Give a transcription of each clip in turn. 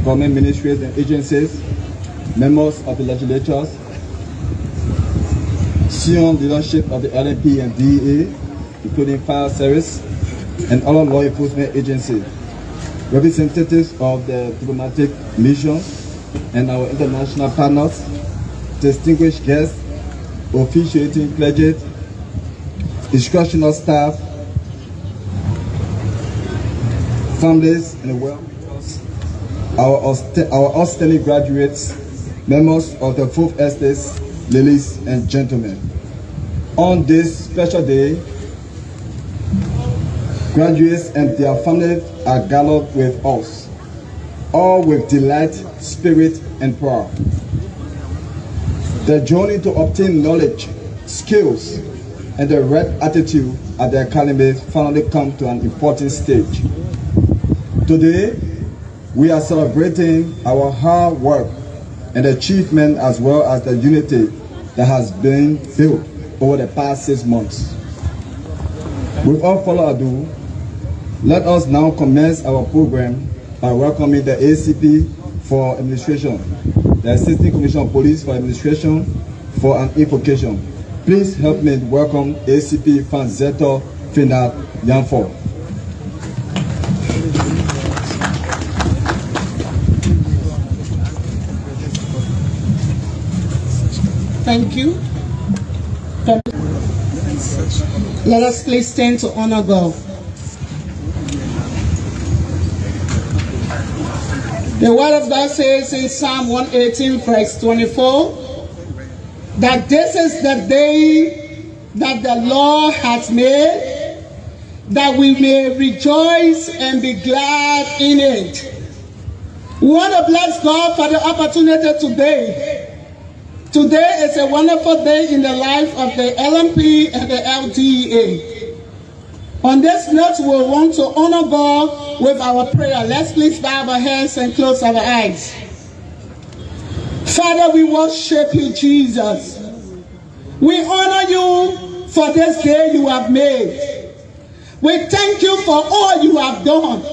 government ministries and agencies, members of the legislatures, senior leadership of the LDEA and DEA, including fire service and other law enforcement agencies, representatives of the diplomatic missions and our international partners, distinguished guests, officiating clergy, instructional staff, families and well-wishers, our outstanding graduates, members of the Fourth Estate, ladies and gentlemen. On this special day, graduates and their families are gathered with us, all with delight, spirit, and pride. The journey to obtain knowledge, skills, and the right attitude at the academy finally come to an important stage. Today, we are celebrating our hard work and achievement as well as the unity that has been built over the past 6 months. Without further ado, let us now commence our program by welcoming the ACP for Administration, the Assistant Commissioner of Police for Administration, for an invocation. Please help me welcome ACP Fanzeto Finat Yanfo. Thank you. Let us please stand to honor God. The word of God says in Psalm 118, verse 24, that this is the day that the Lord has made, that we may rejoice and be glad in it. We want to bless God for the opportunity today. Today is a wonderful day in the life of the LMP and the LDEA. On this note, we want to honor God with our prayer. Let's please bow our heads and close our eyes. Father, we worship you, Jesus. We honor you for this day you have made. We thank you for all you have done.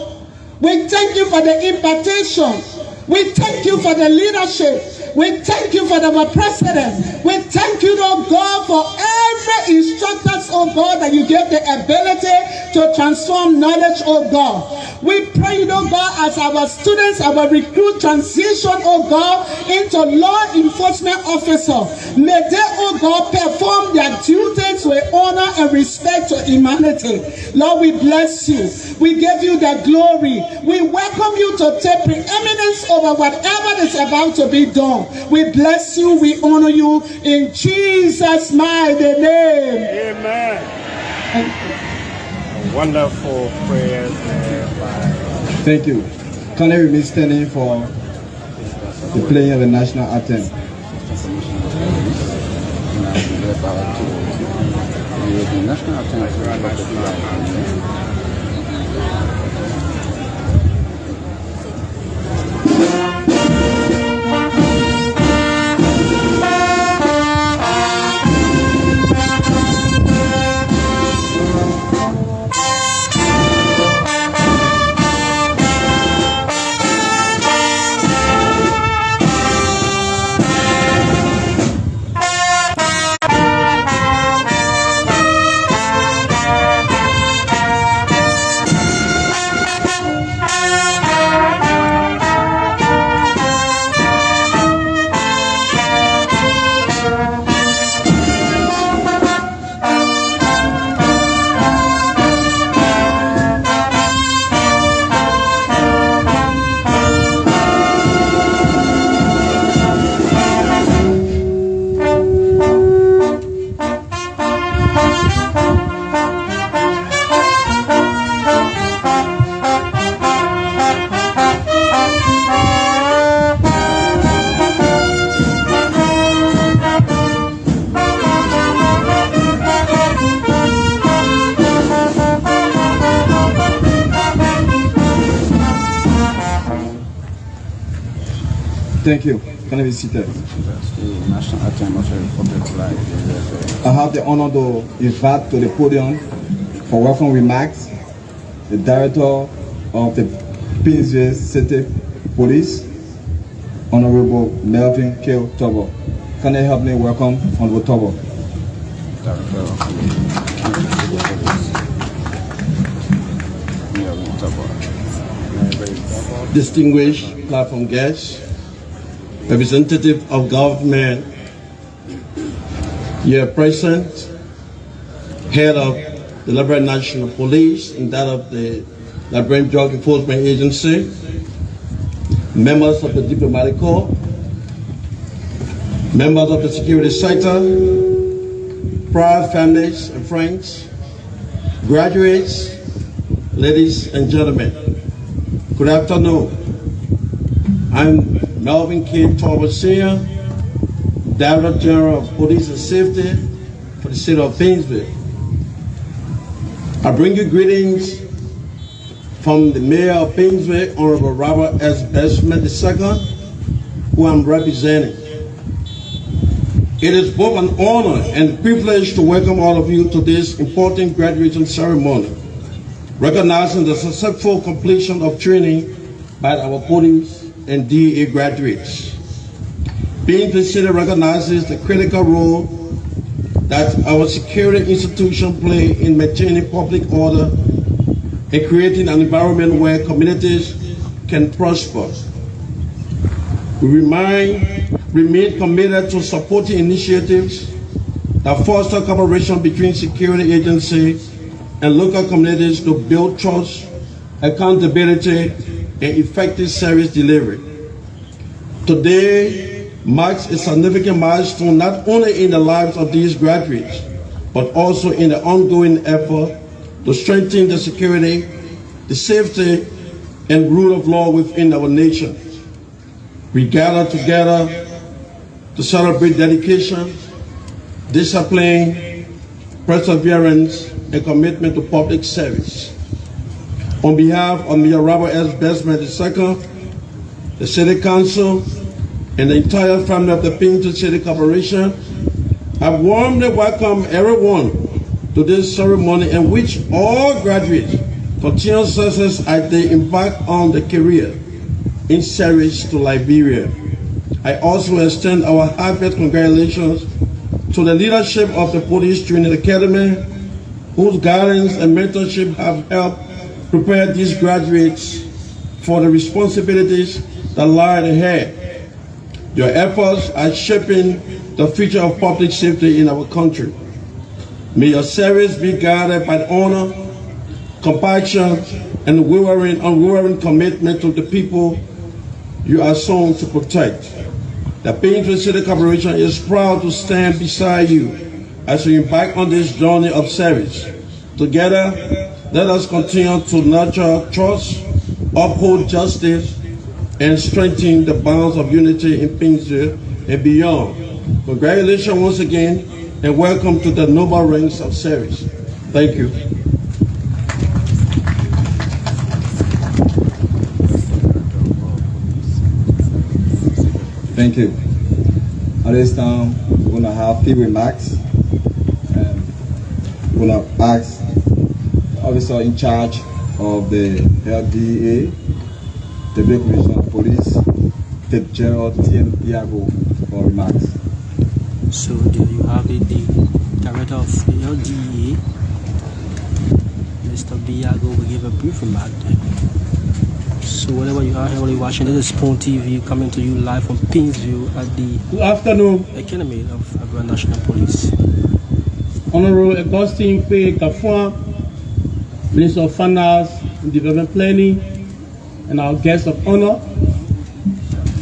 We thank you for the impartation. We thank you for the leadership. We thank you for our president. We thank you, Lord God, for every instructors, oh God, that you give the ability to transform knowledge, oh God. We pray, Lord God, as our students, our recruit transition, oh God, into law enforcement officer. May they, oh God, perform their duties with honor and respect to humanity. Lord, we bless you. We give you the glory. We welcome you to take preeminence over whatever is about to be done. We bless you. We honor you in Jesus' mighty name. Amen. Wonderful prayers. Thank you. Can I be standing for the playing of the national anthem? The national anthem. Thank you. Can I be seated? I have the honor to invite to the podium for welcome remarks the Director of the Painesville City Police, Honorable Melvin K. Tobo. Can you help me welcome Honorable Tobo? Distinguished platform guests, representative of government here present, head of the Liberia National Police and that of the Liberian Drug Enforcement Agency, members of the Diplomatic Corps, members of the security sector, proud families and friends, graduates, ladies and gentlemen, good afternoon. I'm Melvin K. Tobo Sr., Director General of Police and Safety for the city of Painesville. I bring you greetings from the Mayor of Painesville, Honorable Robert S. Bestman II, who I'm representing. It is both an honor and a privilege to welcome all of you to this important graduation ceremony, recognizing the successful completion of training by our police and DEA graduates. Painesville City recognizes the critical role that our security institutions play in maintaining public order and creating an environment where communities can prosper. We remain committed to supporting initiatives that foster cooperation between security agencies and local communities to build trust, accountability, and effective service delivery. Today marks a significant milestone not only in the lives of these graduates, but also in the ongoing effort to strengthen the security, the safety, and rule of law within our nation. We gather together to celebrate dedication, discipline, perseverance, and commitment to public service. On behalf of Mayor Robert S. Bestman II, the City Council, and the entire family of the Painesville City Corporation, I warmly welcome everyone to this ceremony in which all graduates continue success as they embark on the career in service to Liberia. I also extend our heartfelt congratulations to the leadership of the Police Training Academy, whose guidance and mentorship have helped prepare these graduates for the responsibilities that lie ahead. Your efforts are shaping the future of public safety in our country. May your service be guided by honor, compassion, and unwavering commitment to the people you are sworn to protect. The Painesville City Corporation is proud to stand beside you as you embark on this journey of service. Together, let us continue to nurture trust, uphold justice, and strengthen the bonds of unity in Painesville and beyond. Congratulations once again, and welcome to the noble ranks of service. Thank you. Thank you. At this time, we're going to have few remarks. We're going to ask the officer in charge of the LDEA, the Liberia National Police, General T.M. Diago, for remarks. So do you have the director of the LDEA, Mr. Biago, will give a brief remark there. So whenever you are heavily watching, this is Spoon TV coming to you live from Painesville at the Good afternoon, Academy of Liberia National Police. Honorable Augustine P. Gafua, Minister of Finance and Development Planning, and our guests of honor,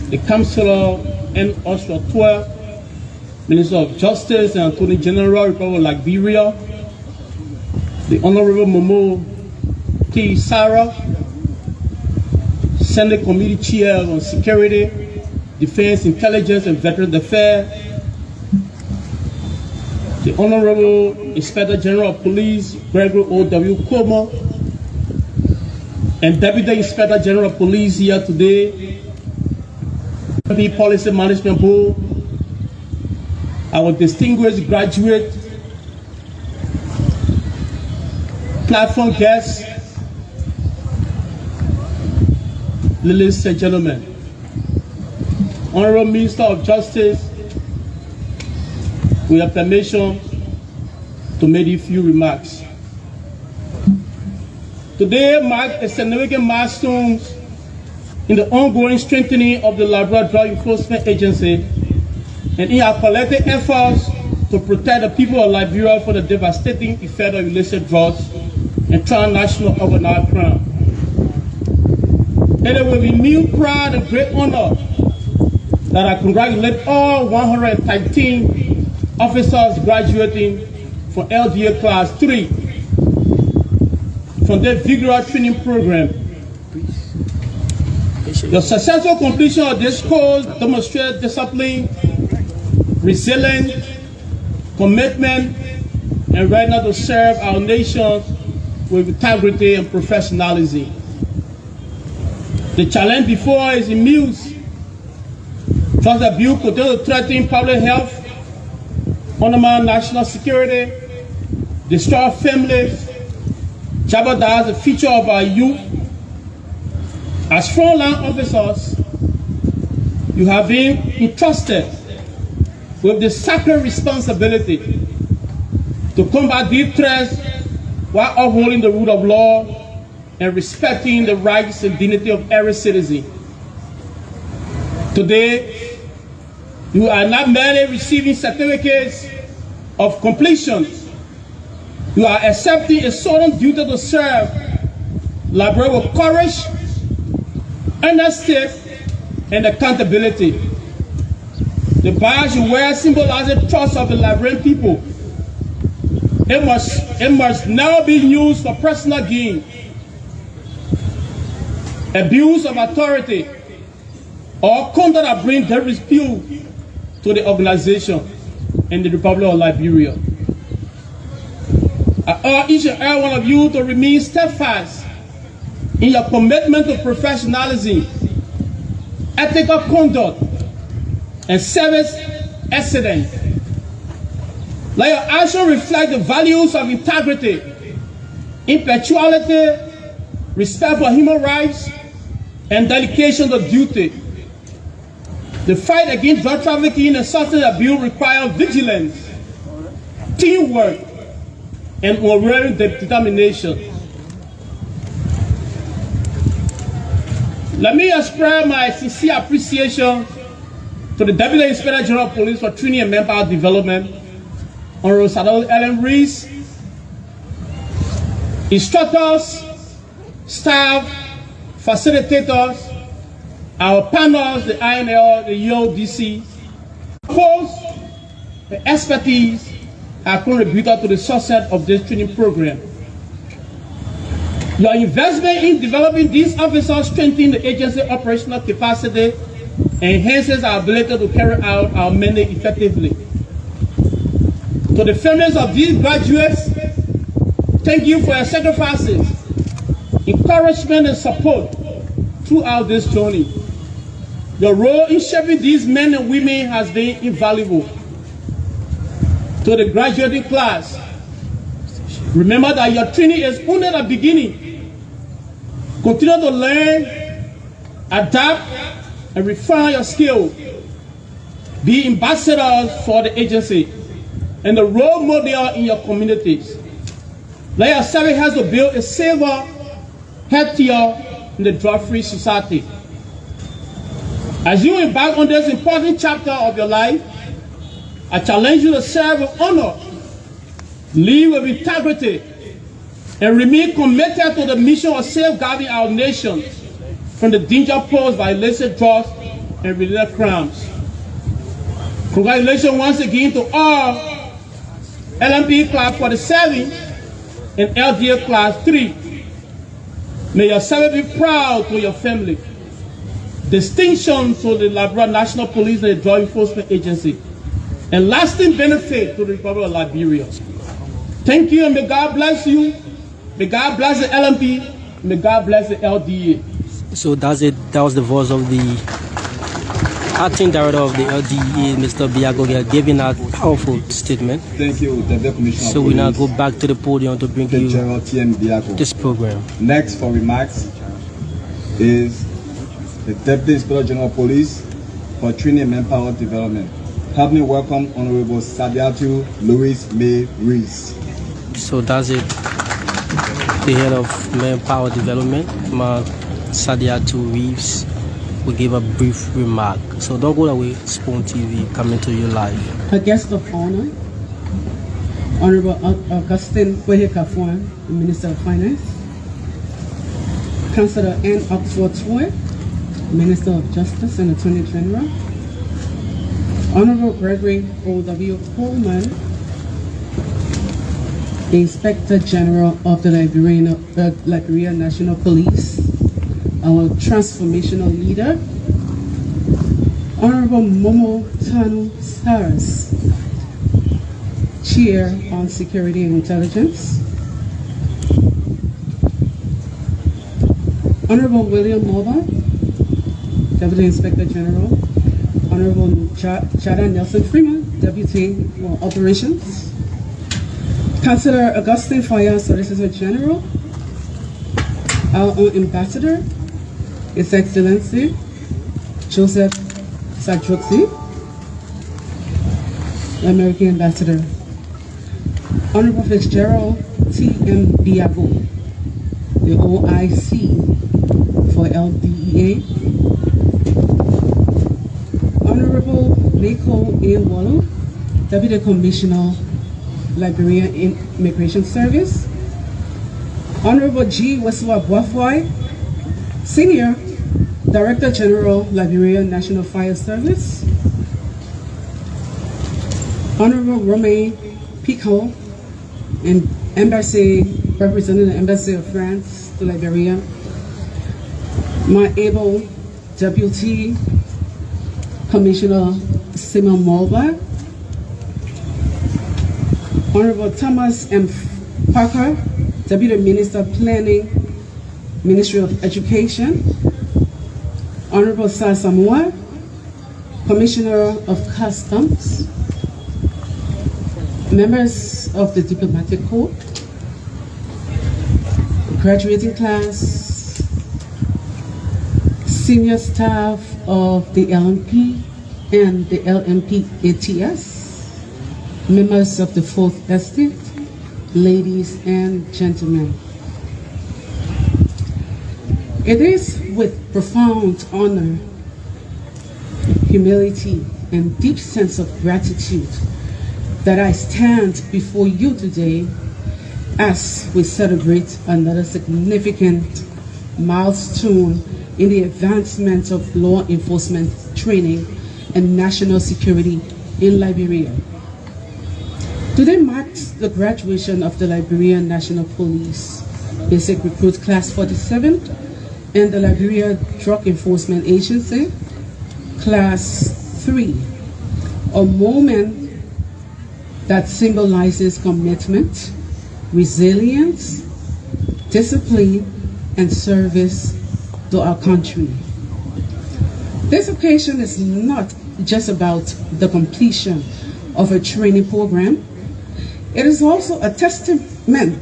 the Councillor N. Oscar 12, Minister of Justice and Attorney General, Republic of Liberia, the Honorable Momo T. Sarah, Senate Committee Chair on Security, Defense, Intelligence, and Veterans Affairs, the Honorable Inspector General of Police, Gregory O.W. Como, and Deputy Inspector General of Police here today, the Policy Management Board, our distinguished graduate, platform guests, ladies and gentlemen, Honorable Minister of Justice, with your permission to make a few remarks. Today marks a significant milestone in the ongoing strengthening of the Liberia Drug Enforcement Agency and in our collective efforts to protect the people of Liberia from the devastating effect of illicit drugs and transnational organized crime. And it will be me proud and great honor that I congratulate all 113 officers graduating from LDEA Class 3 from their vigorous training program. The successful completion of this course demonstrates discipline, resilience, commitment, and readiness to serve our nation with integrity and professionalism. The challenge before us is immense. Drugs abuse continue to threaten public health, undermine national security, destroy families, jeopardize the future of our youth. As frontline officers, you have been entrusted with the sacred responsibility to combat these threats while upholding the rule of law and respecting the rights and dignity of every citizen. Today, you are not merely receiving certificates of completion, you are accepting a solemn duty to serve Liberia with courage, honesty, and accountability. The badge you wear symbolizes the trust of the Liberian people. It must never be used for personal gain, abuse of authority, or conduct that brings disrepute to the organization and the Republic of Liberia. I urge each and every one of you to remain steadfast in your commitment to professionalism, ethical conduct, and service excellence. Let your action reflect the values of integrity, impartiality, respect for human rights, and dedication to duty. The fight against drug trafficking and substance abuse requires vigilance, teamwork, and unwavering determination. Let me express my sincere appreciation to the Deputy Inspector General of Police for training and manpower development, Honorable Sadal Ellen Reese, instructors, staff, facilitators, our panels, the INL, the UODC, posts, the expertise have contributed to the success of this training program. Your investment in developing these officers strengthens the agency operational capacity and enhances our ability to carry out our mandate effectively. To the families of these graduates, thank you for your sacrifices, encouragement, and support throughout this journey. Your role in shaping these men and women has been invaluable. To the graduating class, remember that your training is only the beginning. Continue to learn, adapt, and refine your skills. Be ambassadors for the agency and the role model in your communities. Let your service has to build a safer, healthier, and a drug-free society. As you embark on this important chapter of your life, I challenge you to serve with honor, live with integrity, and remain committed to the mission of safeguarding our nation from the danger posed by illicit drugs and related crimes. Congratulations once again to all LMP Class 47 and LDA Class 3. May your service be proud to your family. Distinction to the Liberia National Police and the Drug Enforcement Agency, and lasting benefit to the Republic of Liberia. Thank you, and may God bless you. May God bless the LMP. May God bless the LDEA. So that's it. That was the voice of the acting director of the LDEA, Mr. Biago, giving a powerful statement. Thank you, the Commissioner. So we now go back to the podium to bring you General TN Biago. this program. Next for remarks is the Deputy Inspector General of Police for Training and Manpower Development. Help me welcome Honorable Sadiatu Louis May Reese. So that's it. The head of Manpower Development, Sadiatu Reeves, will give a brief remark. So don't go away, Spoon TV coming to you live. A guest of honor, Honorable Augustine Kwehe-Kafwan, the Minister of Finance, Councillor Ann Oxford-Toy, Minister of Justice and Attorney General, Honorable Gregory O.W. Coleman, the Inspector General of the Liberia National Police, our transformational leader, Honorable Momo Tanu Saras, Chair on Security and Intelligence, Honorable William Moba, Deputy Inspector General, Honorable Chada Nelson Freeman, Deputy Operations, Councillor Augustine Faya, Solicitor General, our own Ambassador, His Excellency Joseph Sadruxi, the American Ambassador, Honorable Fitzgerald T.M. Biago, the OIC for LDEA, Honorable Nicole A. Wallo, Deputy Commissioner, Liberia Immigration Service, Honorable G. Wesua Boafoy, Senior Director General, Liberia National Fire Service, Honorable Romain Picot, and Embassy, representing the Embassy of France to Liberia, my able Deputy Commissioner Simon Mulba, Honorable Thomas M. Parker, Deputy Minister of Planning, Ministry of Education, Honorable Sir Samoa, Commissioner of Customs, members of the Diplomatic Corps, graduating class, senior staff of the LMP and the LMP ATS, members of the Fourth Estate, ladies and gentlemen. It is with profound honor, humility, and deep sense of gratitude that I stand before you today as we celebrate another significant milestone in the advancement of law enforcement training and national security in Liberia. Today marks the graduation of the Liberia National Police Basic Recruit Class 47 and the Liberia Drug Enforcement Agency Class 3, a moment that symbolizes commitment, resilience, discipline, and service to our country. This occasion is not just about the completion of a training program. It is also a testament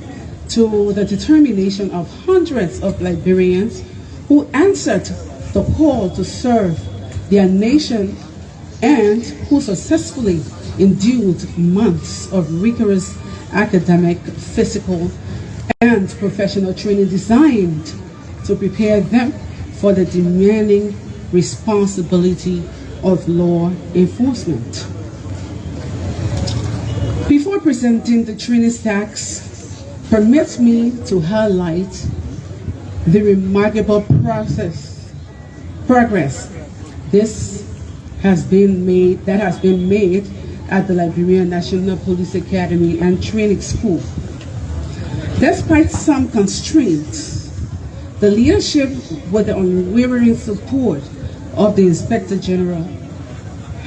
to the determination of hundreds of Liberians who answered the call to serve their nation and who successfully endured months of rigorous academic, physical, and professional training designed to prepare them for the demanding responsibility of law enforcement. Before presenting the training stacks, permit me to highlight the remarkable progress that has been made at the Liberia National Police Academy and Training School. Despite some constraints, the leadership, with the unwavering support of the Inspector General,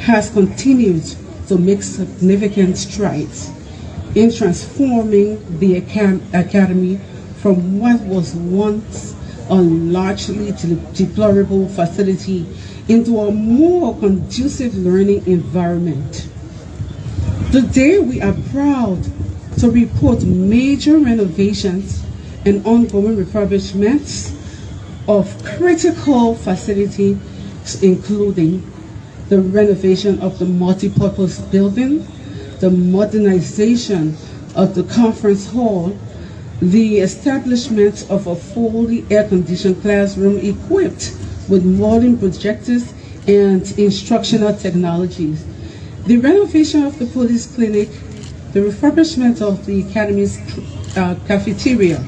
has continued to make significant strides in transforming the academy from what was once a largely deplorable facility into a more conducive learning environment. Today, we are proud to report major renovations and ongoing refurbishments of critical facilities, including the renovation of the multipurpose building, the modernization of the conference hall, the establishment of a fully air-conditioned classroom equipped with modern projectors and instructional technologies, the renovation of the police clinic, the refurbishment of the Academy's cafeteria,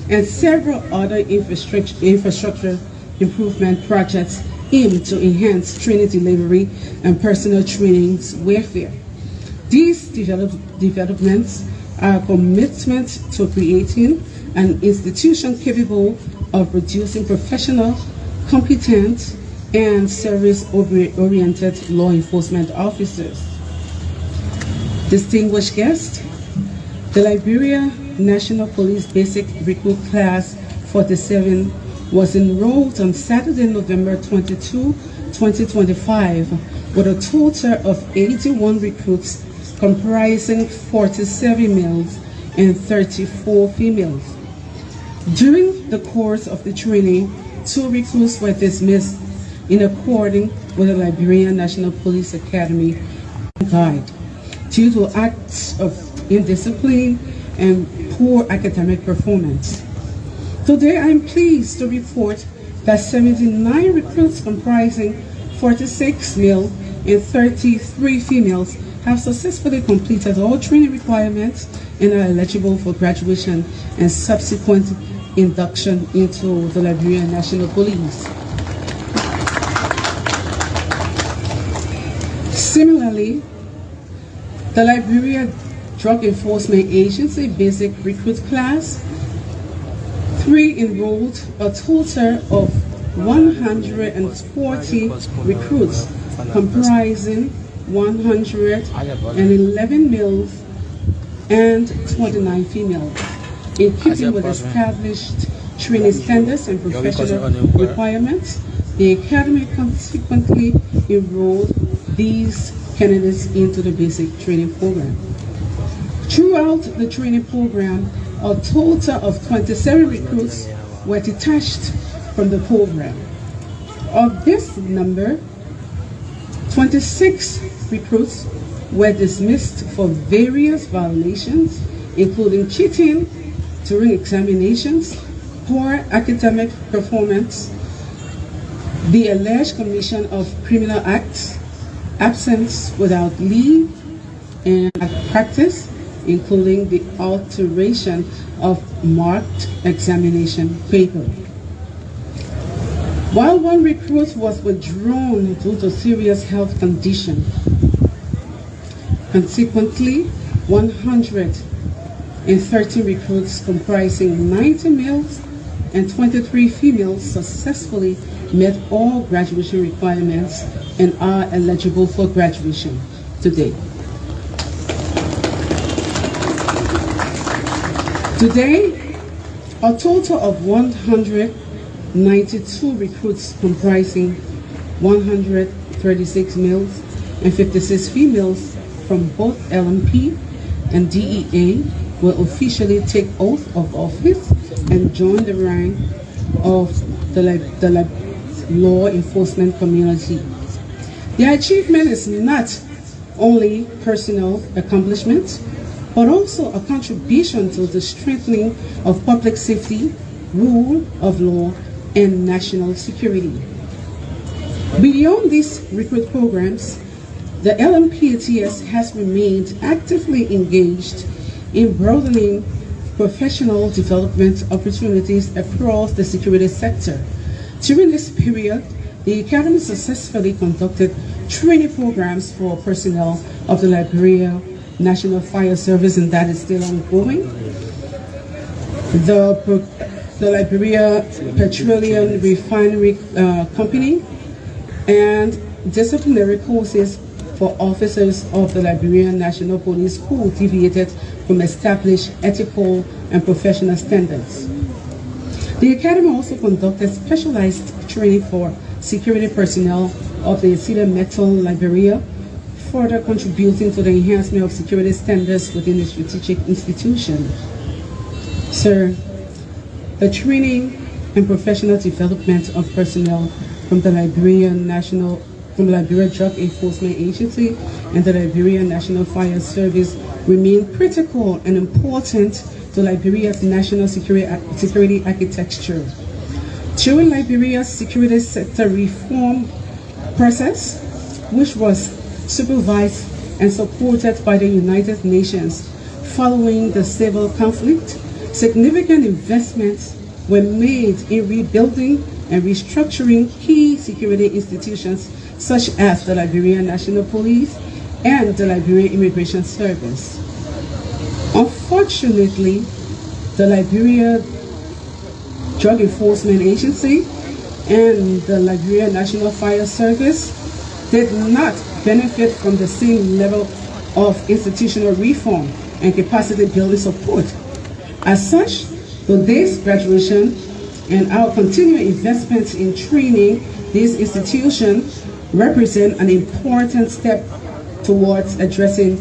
and several other infrastructure improvement projects aimed to enhance training delivery and personal training's welfare. These developments are a commitment to creating an institution capable of producing professional, competent, and service-oriented law enforcement officers. Distinguished guests, the Liberia National Police Basic Recruit Class 47 was enrolled on Saturday, November 22, 2025, with a total of 81 recruits comprising 47 males and 34 females. During the course of the training, 2 recruits were dismissed in accordance with the Liberia National Police Academy guide due to acts of indiscipline and poor academic performance. Today, I am pleased to report that 79 recruits comprising 46 male and 33 females have successfully completed all training requirements and are eligible for graduation and subsequent induction into the Liberia National Police. Similarly, the Liberia Drug Enforcement Agency Basic Recruit Class 3 enrolled a total of 140 recruits comprising 111 males and 29 females. In keeping with established training standards and professional requirements, the Academy consequently enrolled these candidates into the basic training program. Throughout the training program, a total of 27 recruits were detached from the program. Of this number, 26 recruits were dismissed for various violations, including cheating during examinations, poor academic performance, the alleged commission of criminal acts, absence without leave, and practice, including the alteration of marked examination paper. While one recruit was withdrawn due to serious health condition, consequently, 113 recruits comprising 90 males and 23 females successfully met all graduation requirements and are eligible for graduation today. Today, a total of 192 recruits comprising 136 males and 56 females from both LMP and DEA will officially take oath of office and join the rank of the law enforcement community. Their achievement is not only personal accomplishment, but also a contribution to the strengthening of public safety, rule of law, and national security. Beyond these recruit programs, the LMPATS has remained actively engaged in broadening professional development opportunities across the security sector. During this period, the Academy successfully conducted training programs for personnel of the Liberia National Fire Service, and that is still ongoing. The Liberia Petroleum Refinery Company, and disciplinary courses for officers of the Liberia National Police who deviated from established ethical and professional standards. The Academy also conducted specialized training for security personnel of the Cedar Metal Liberia, further contributing to the enhancement of security standards within the strategic institution. Sir, the training and professional development of personnel from the Liberia Drug Enforcement Agency and the Liberia National Fire Service remain critical and important to Liberia's national security architecture. During Liberia's security sector reform process, which was supervised and supported by the United Nations following the civil conflict, significant investments were made in rebuilding and restructuring key security institutions such as the Liberia National Police and the Liberia Immigration Service. Unfortunately, the Liberia Drug Enforcement Agency and the Liberia National Fire Service did not benefit from the same level of institutional reform and capacity building support. As such, today's graduation and our continued investments in training these institutions represent an important step towards addressing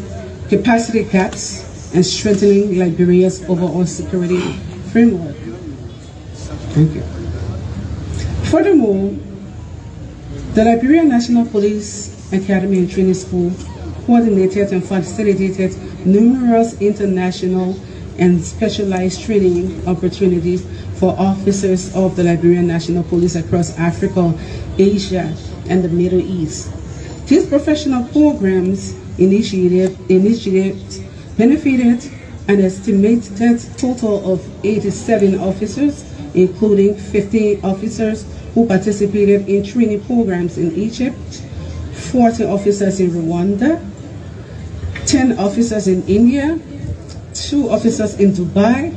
capacity gaps and strengthening Liberia's overall security framework. Thank you. Furthermore, the Liberia National Police Academy and Training School coordinated and facilitated numerous international and specialized training opportunities for officers of the Liberia National Police across Africa, Asia, and the Middle East. These professional programs initiatives benefited an estimated total of 87 officers, including 15 officers who participated in training programs in Egypt, 40 officers in Rwanda, 10 officers in India, 2 officers in Dubai.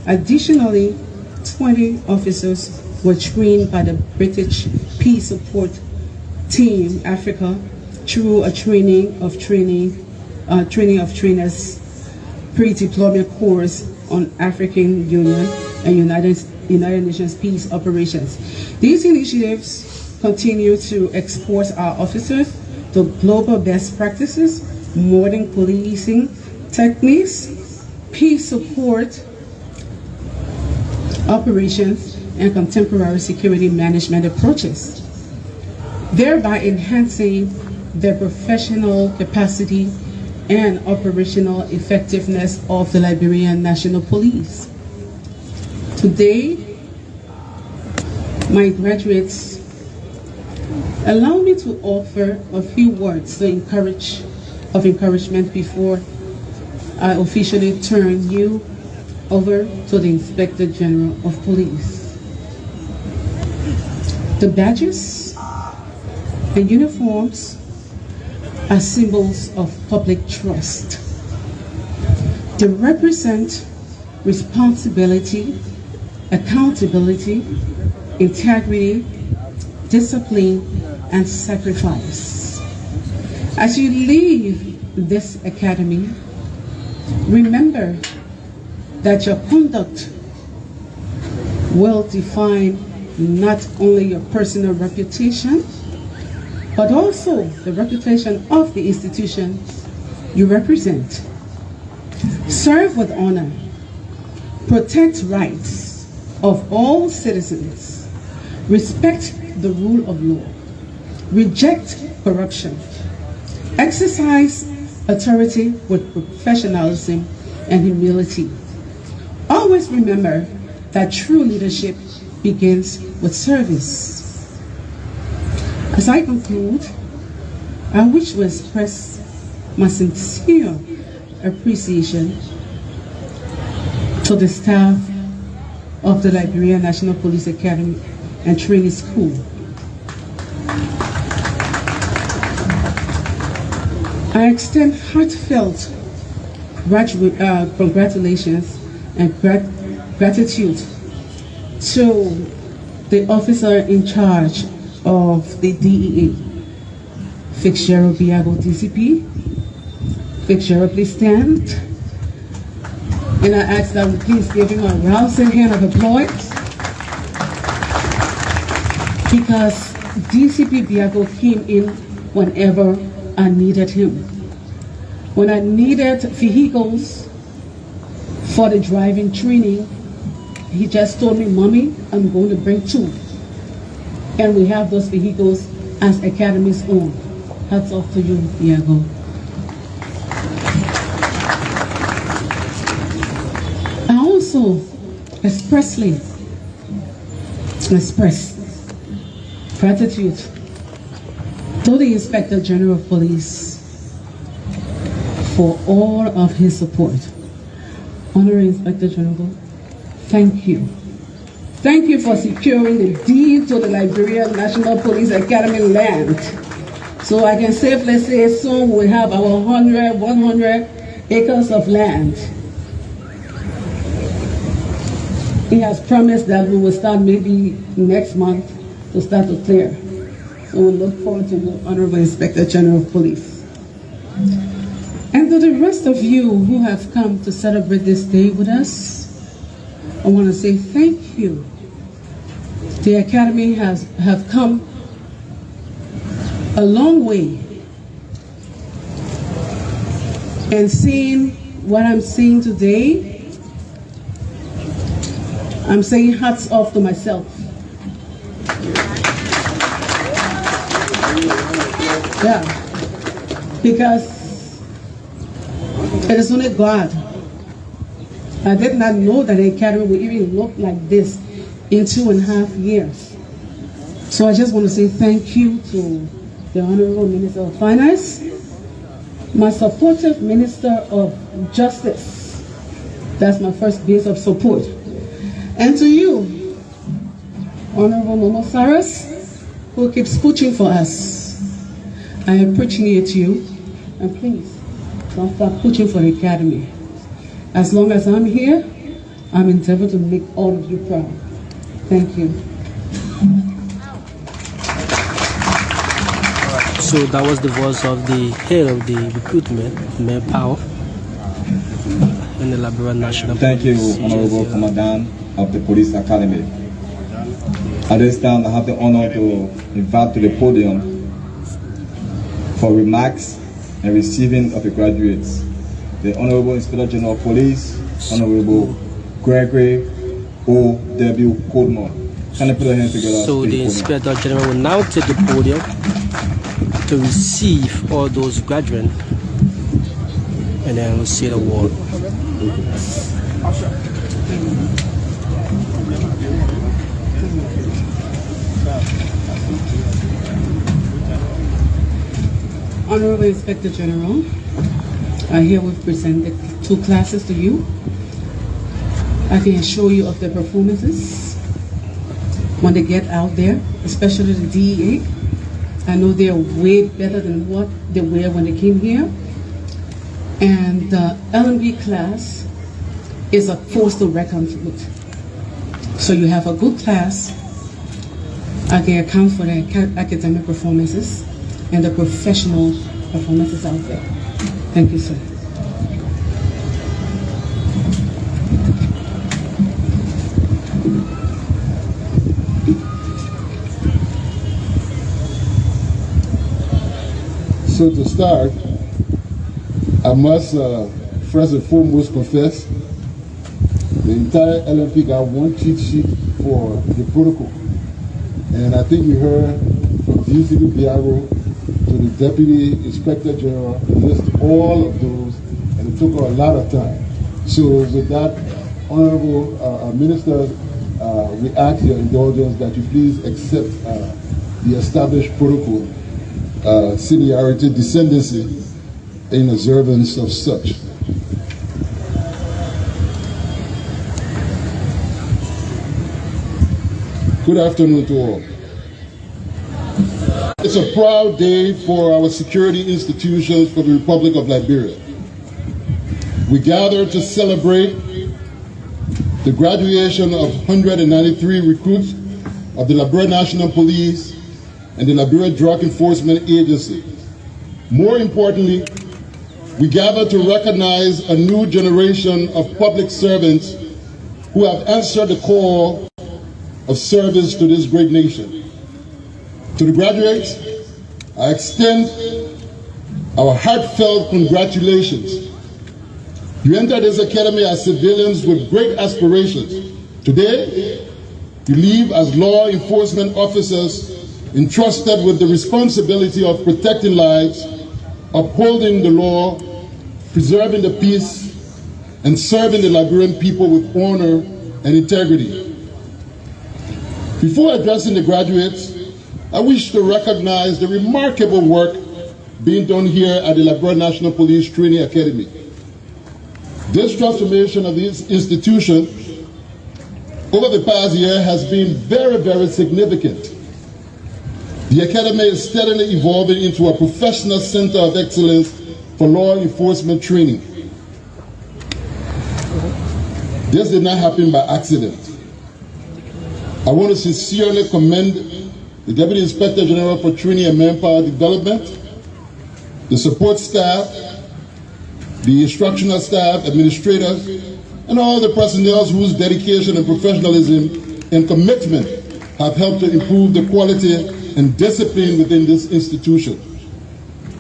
Additionally, 20 officers were trained by the British Peace Support Team Africa through a training of trainers pre-deployment course on African Union and United Nations peace operations. These initiatives continue to expose our officers to global best practices, modern policing techniques, peace support operations, and contemporary security management approaches, thereby enhancing their professional capacity and operational effectiveness of the Liberian National Police. Today, my graduates, allow me to offer a few words of encouragement before I officially turn you over to the Inspector General of Police. The badges and uniforms are symbols of public trust. They represent responsibility, accountability, integrity, discipline, and sacrifice. As you leave this academy, remember that your conduct will define not only your personal reputation, but also the reputation of the institution you represent. Serve with honor, protect rights of all citizens, respect the rule of law, reject corruption, exercise authority with professionalism and humility. Always remember that true leadership begins with service. As I conclude, I wish to express my sincere appreciation to the staff of the Liberia National Police Academy and Training School. I extend heartfelt congratulations and gratitude to the officer in charge of the DEA, Fitzgerald Biago DCP. Fitzgerald, please stand. And I ask that we please give him a rousing hand of applause, because DCP Biago came in whenever I needed him. When I needed vehicles for the driving training, he just told me, Mommy, I'm going to bring 2. And we have those vehicles as Academy's own. Hats off to you, Diego. I also express gratitude to the Inspector General of Police for all of his support. Honorary Inspector General, thank you. Thank you for securing the deed to the Liberia National Police Academy land. So I can safely say soon we'll have our 100 acres of land. He has promised that we will start maybe next month to start to clear. So we look forward to the Honorable Inspector General of Police. And to the rest of you who have come to celebrate this day with us, I want to say thank you. The Academy have come a long way. And seeing what I'm seeing today, I'm saying hats off to myself. Yeah, because it is only God. I did not know that the Academy would even look like this in 2.5 years. So I just want to say thank you to the Honorable Minister of Finance, my supportive Minister of Justice. That's my first base of support. And to you, Honorable Momo Cyrus, who keeps pushing for us. I appreciate you, and please don't stop pushing for the Academy. As long as I'm here, I'm endeavoring to make all of you proud. Thank you. So that was the voice of the head of the recruitment, Mayor Powell, in the Liberia National Thank you, Police. Honorable Commandant of the Police Academy. At this time, I have the honor to invite to the podium for remarks and receiving of the graduates, the Honorable Inspector General of Police, Honorable Gregory O.W. Coleman. Can I put our hands together? So the Inspector General will now take the podium to receive all those graduates, and then we'll say the word. Honorable Inspector General, I herewith present the 2 classes to you. I can assure you of their performances when they get out there, especially the DEA. I know they are way better than what they were when they came here. And the LMB class is a force to reckon with. So you have a good class. I can account for the academic performances and the professional performances out there. Thank you, sir. So to start, I must first and foremost confess the entire LMP got one cheat sheet for the protocol. And I think you heard from DCP Biago to the Deputy Inspector General list all of those, and it took a lot of time. So with that, Honorable Minister, we ask your indulgence that you please accept the established protocol, seniority, descendancy, in observance of such. Good afternoon to all. It's a proud day for our security institutions for the Republic of Liberia. We gather to celebrate the graduation of 193 recruits of the Liberia National Police and the Liberia Drug Enforcement Agency. More importantly, we gather to recognize a new generation of public servants who have answered the call of service to this great nation. To the graduates, I extend our heartfelt congratulations. You entered this academy as civilians with great aspirations Today, you leave as law enforcement officers entrusted with the responsibility of protecting lives, upholding the law, preserving the peace, and serving the Liberian people with honor and integrity. Before addressing the graduates, I wish to recognize the remarkable work being done here at the Liberia National Police Training Academy. This transformation of this institution over the past year has been very, very significant. The Academy is steadily evolving into a professional center of excellence for law enforcement training. This did not happen by accident. I want to sincerely commend the Deputy Inspector General for Training and Manpower Development, the support staff, the instructional staff, administrators, and all the personnel whose dedication and professionalism and commitment have helped to improve the quality and discipline within this institution.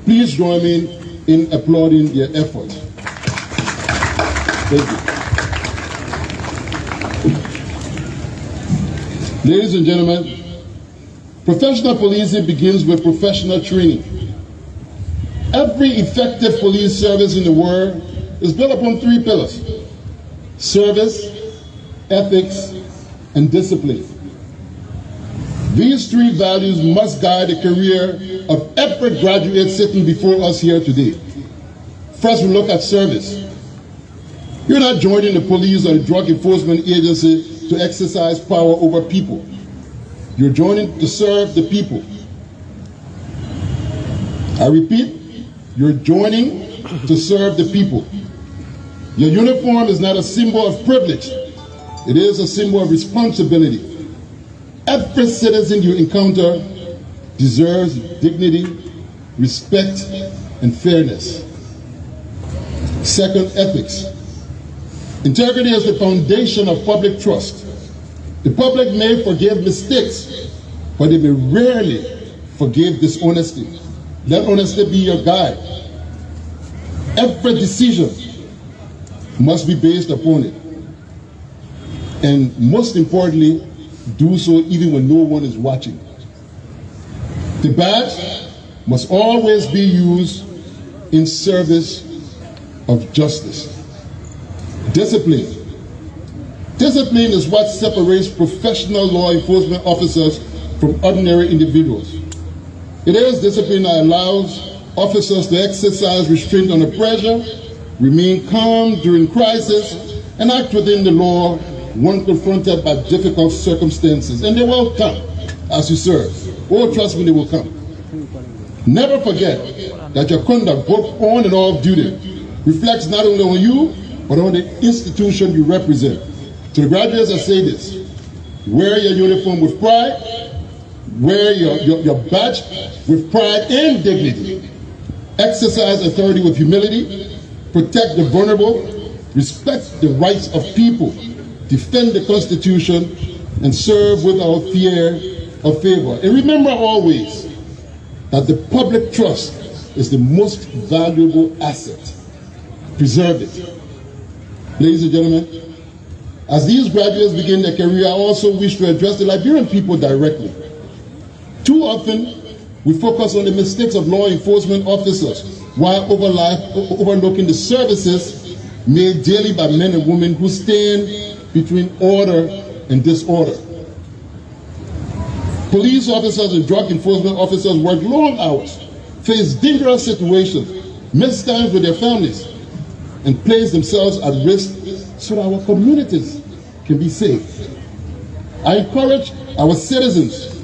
Please join me in applauding their effort. Thank you. Ladies and gentlemen, professional policing begins with professional training. Every effective police service in the world is built upon 3 pillars: service, ethics, and discipline. These 3 values must guide the career of every graduate sitting before us here today. First, we look at service. You're not joining the police or the drug enforcement agency to exercise power over people. You're joining to serve the people. I repeat, you're joining to serve the people. Your uniform is not a symbol of privilege. It is a symbol of responsibility. Every citizen you encounter deserves dignity, respect, and fairness. Second, ethics. Integrity is the foundation of public trust. The public may forgive mistakes, but they may rarely forgive dishonesty. Let honesty be your guide. Every decision must be based upon it. And most importantly, do so even when no one is watching. The badge must always be used in service of justice. Discipline. Discipline is what separates professional law enforcement officers from ordinary individuals. It is discipline that allows officers to exercise restraint under pressure, remain calm during crisis, and act within the law when confronted by difficult circumstances. And they will come as you serve. Oh, trust me, they will come. Never forget that your conduct, both on and off duty, reflects not only on you, but on the institution you represent. To the graduates, I say this: wear your uniform with pride, wear your badge with pride and dignity, exercise authority with humility, protect the vulnerable, respect the rights of people, defend the Constitution, and serve without fear or favor. And remember always that the public trust is the most valuable asset. Preserve it. Ladies and gentlemen, as these graduates begin their career, I also wish to address the Liberian people directly. Too often, we focus on the mistakes of law enforcement officers while overlooking the services made daily by men and women who stand between order and disorder. Police officers and drug enforcement officers work long hours, face dangerous situations, miss times with their families, and place themselves at risk so that our communities can be safe. I encourage our citizens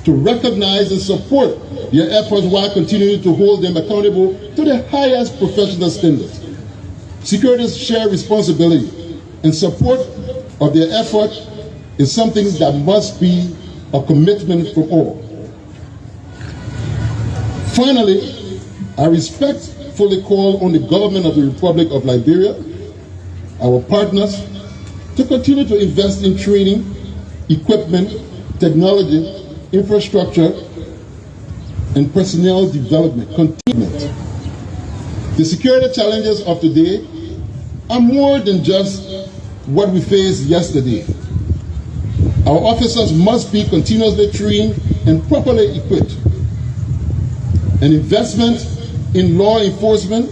to recognize and support their efforts while continuing to hold them accountable to the highest professional standards. Security's shared responsibility and support of their effort is something that must be a commitment from all. Finally, I respectfully call on the government of the Republic of Liberia, our partners, to continue to invest in training, equipment, technology, infrastructure, and personnel development. The security challenges of today are more than just what we faced yesterday. Our officers must be continuously trained and properly equipped. An investment in law enforcement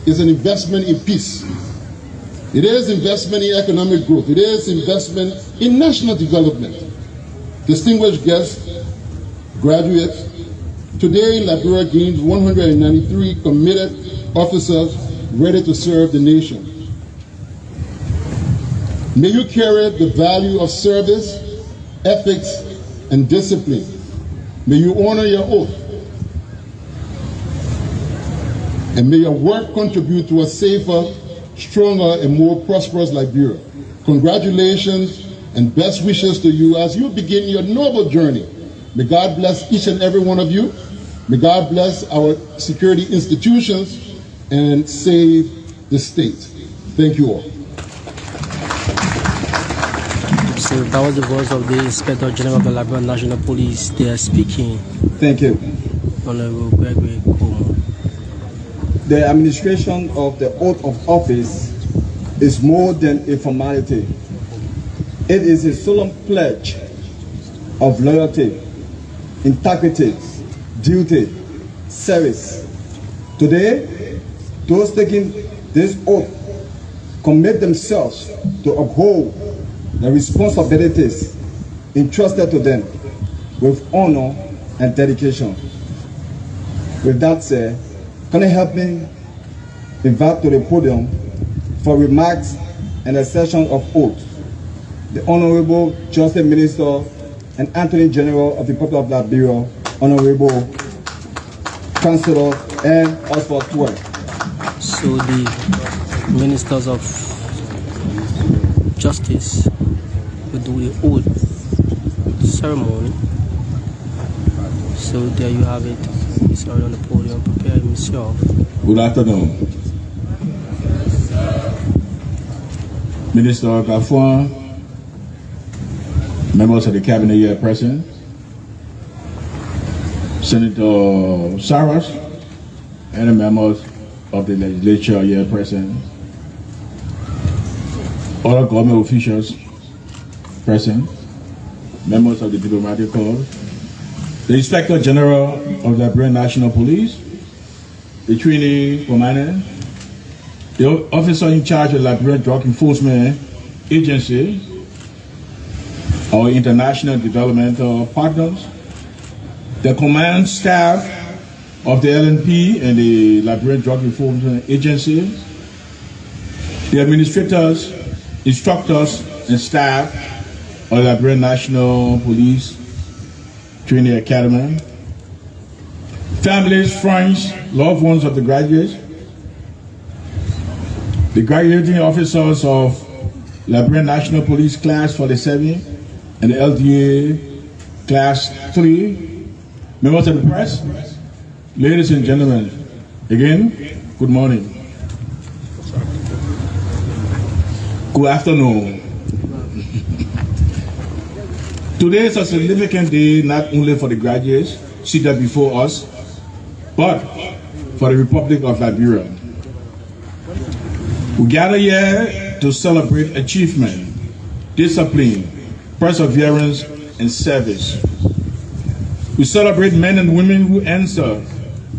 is an investment in peace. It is investment in economic growth. It is investment in national development. Distinguished guests, graduates, today Liberia gains 193 committed officers ready to serve the nation. May you carry the value of service, ethics, and discipline. May you honor your oath. And may your work contribute to a safer, stronger, and more prosperous Liberia. Congratulations and best wishes to you as you begin your noble journey. May God bless each and every one of you. May God bless our security institutions and save the state. Thank you all. So that was the voice of the Inspector General of the Liberia National Police. They are speaking. Thank you. Honorable Gregory Como. The administration of the oath of office is more than a formality. It is a solemn pledge of loyalty, integrity, duty, service. Today, those taking this oath commit themselves to uphold the responsibilities entrusted to them with honor and dedication. With that said, can you help me invite to the podium for remarks and a session of oath the Honorable Justice Minister and Attorney General of the Republic of Liberia, Honorable Councillor N. Oswald Twer. So the Ministers of Justice will do the oath ceremony. So there you have it. He's already on the podium, prepare himself. Good afternoon. Minister Gafuan, members of the cabinet here present, Senator Saras, and the members of the legislature here present, other government officials present, members of the diplomatic corps, the Inspector General of the Liberia National Police, the trainee commander, the officer in charge of the Liberia Drug Enforcement Agency, our international developmental partners, the command staff of the LNP and the Liberian Drug Enforcement Agency, the administrators, instructors, and staff of the Liberia National Police Training Academy, families, friends, loved ones of the graduates, the graduating officers of Liberia National Police Class 47 and the LDEA Class 3, members of the press, ladies and gentlemen, again, good morning. Good afternoon. Today is a significant day not only for the graduates seated before us, but for the Republic of Liberia. We gather here to celebrate achievement, discipline, perseverance, and service. We celebrate men and women who answer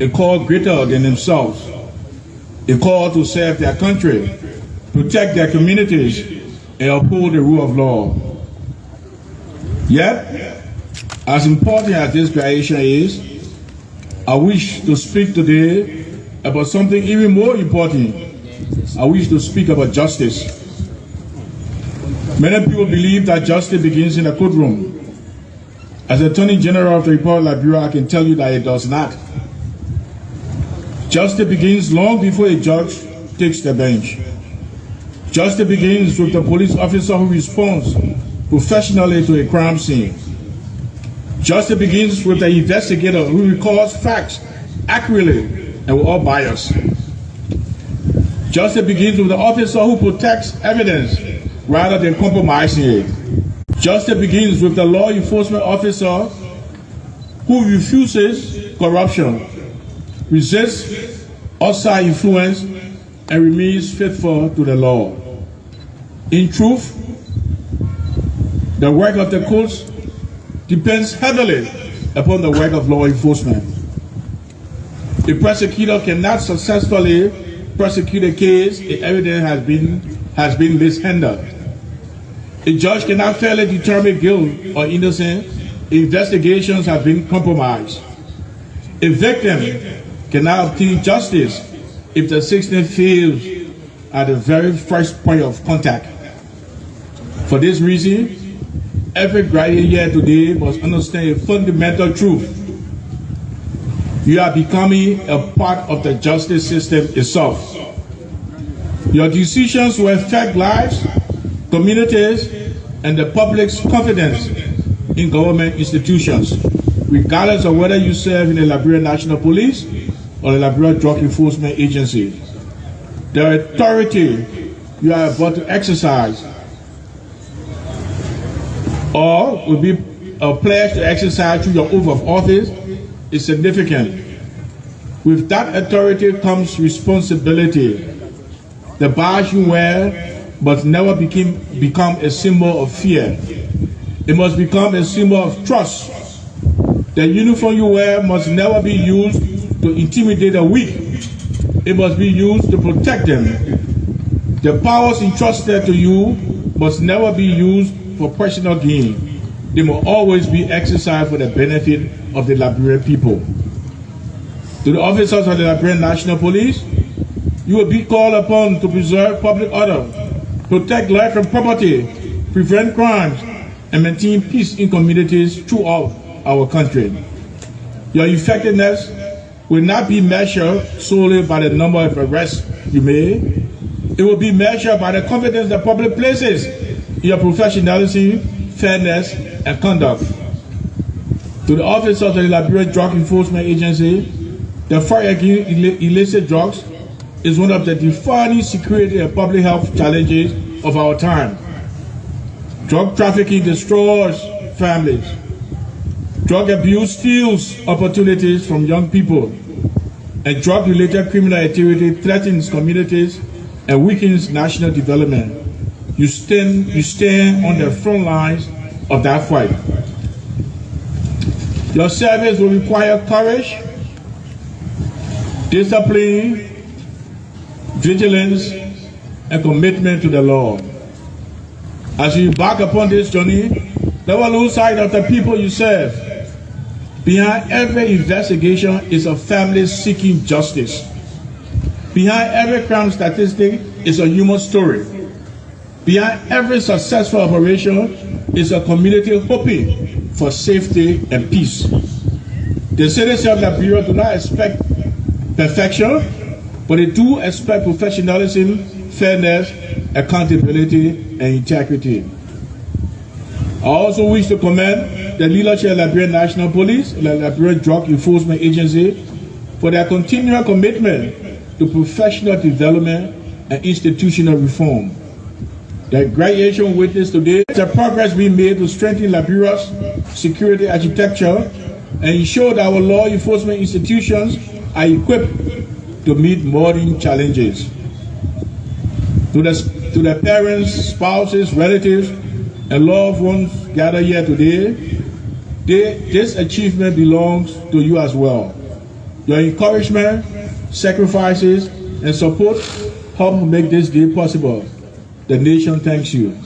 a call greater than themselves, a call to serve their country, protect their communities, and uphold the rule of law. Yet, as important as this graduation is, I wish to speak today about something even more important. I wish to speak about justice. Many people believe that justice begins in a courtroom. As Attorney General of the Republic of Liberia, I can tell you that it does not. Justice begins long before a judge takes the bench. Justice begins with the police officer who responds professionally to a crime scene. Justice begins with the investigator who records facts accurately and without bias. Justice begins with the officer who protects evidence rather than compromising it. Justice begins with the law enforcement officer who refuses corruption, resists outside influence, and remains faithful to the law. In truth, The work of the courts depends heavily upon the work of law enforcement. The prosecutor cannot successfully prosecute a case if evidence has been mishandled. A judge cannot fairly determine guilt or innocence if investigations have been compromised. A victim cannot obtain justice if the system fails at the very first point of contact. For this reason, every graduate here today must understand a fundamental truth. You are becoming a part of the justice system itself. Your decisions will affect lives, communities, and the public's confidence in government institutions, regardless of whether you serve in the Liberia National Police or the Liberia Drug Enforcement Agency. The authority you are about to exercise or will be a pledge to exercise through your oath of office is significant. With that authority comes responsibility. The badge you wear must never become a symbol of fear. It must become a symbol of trust. The uniform you wear must never be used to intimidate the weak. It must be used to protect them. The powers entrusted to you must never be used for personal gain. They must always be exercised for the benefit of the Liberian people. To the officers of the Liberia National Police, you will be called upon to preserve public order, protect life and property, prevent crimes, and maintain peace in communities throughout our country. Your effectiveness will not be measured solely by the number of arrests you made. It will be measured by the confidence the public places in your professionalism, fairness, and conduct. To the officers of the Liberia Drug Enforcement Agency, the fight against illicit drugs is one of the defining security and public health challenges of our time. Drug trafficking destroys families. Drug abuse steals opportunities from young people, and drug-related criminal activity threatens communities and weakens national development. You stand on the front lines of that fight. Your service will require courage, discipline, vigilance, and commitment to the law. As you embark upon this journey, never lose sight of the people you serve. Behind every investigation is a family seeking justice. Behind every crime statistic is a human story. Behind every successful operation is a community hoping for safety and peace. The citizens of Liberia do not expect perfection, but they do expect professionalism, fairness, accountability, and integrity. I also wish to commend the leadership of the Liberia National Police and the Liberia Drug Enforcement Agency for their continual commitment to professional development and institutional reform. The graduation witnessed today is the progress being made to strengthen Liberia's security architecture and ensure that our law enforcement institutions are equipped to meet modern challenges. To the parents, spouses, relatives, and loved ones gathered here today, this achievement belongs to you as well. Your encouragement, sacrifices, and support help make this day possible. The nation thanks you.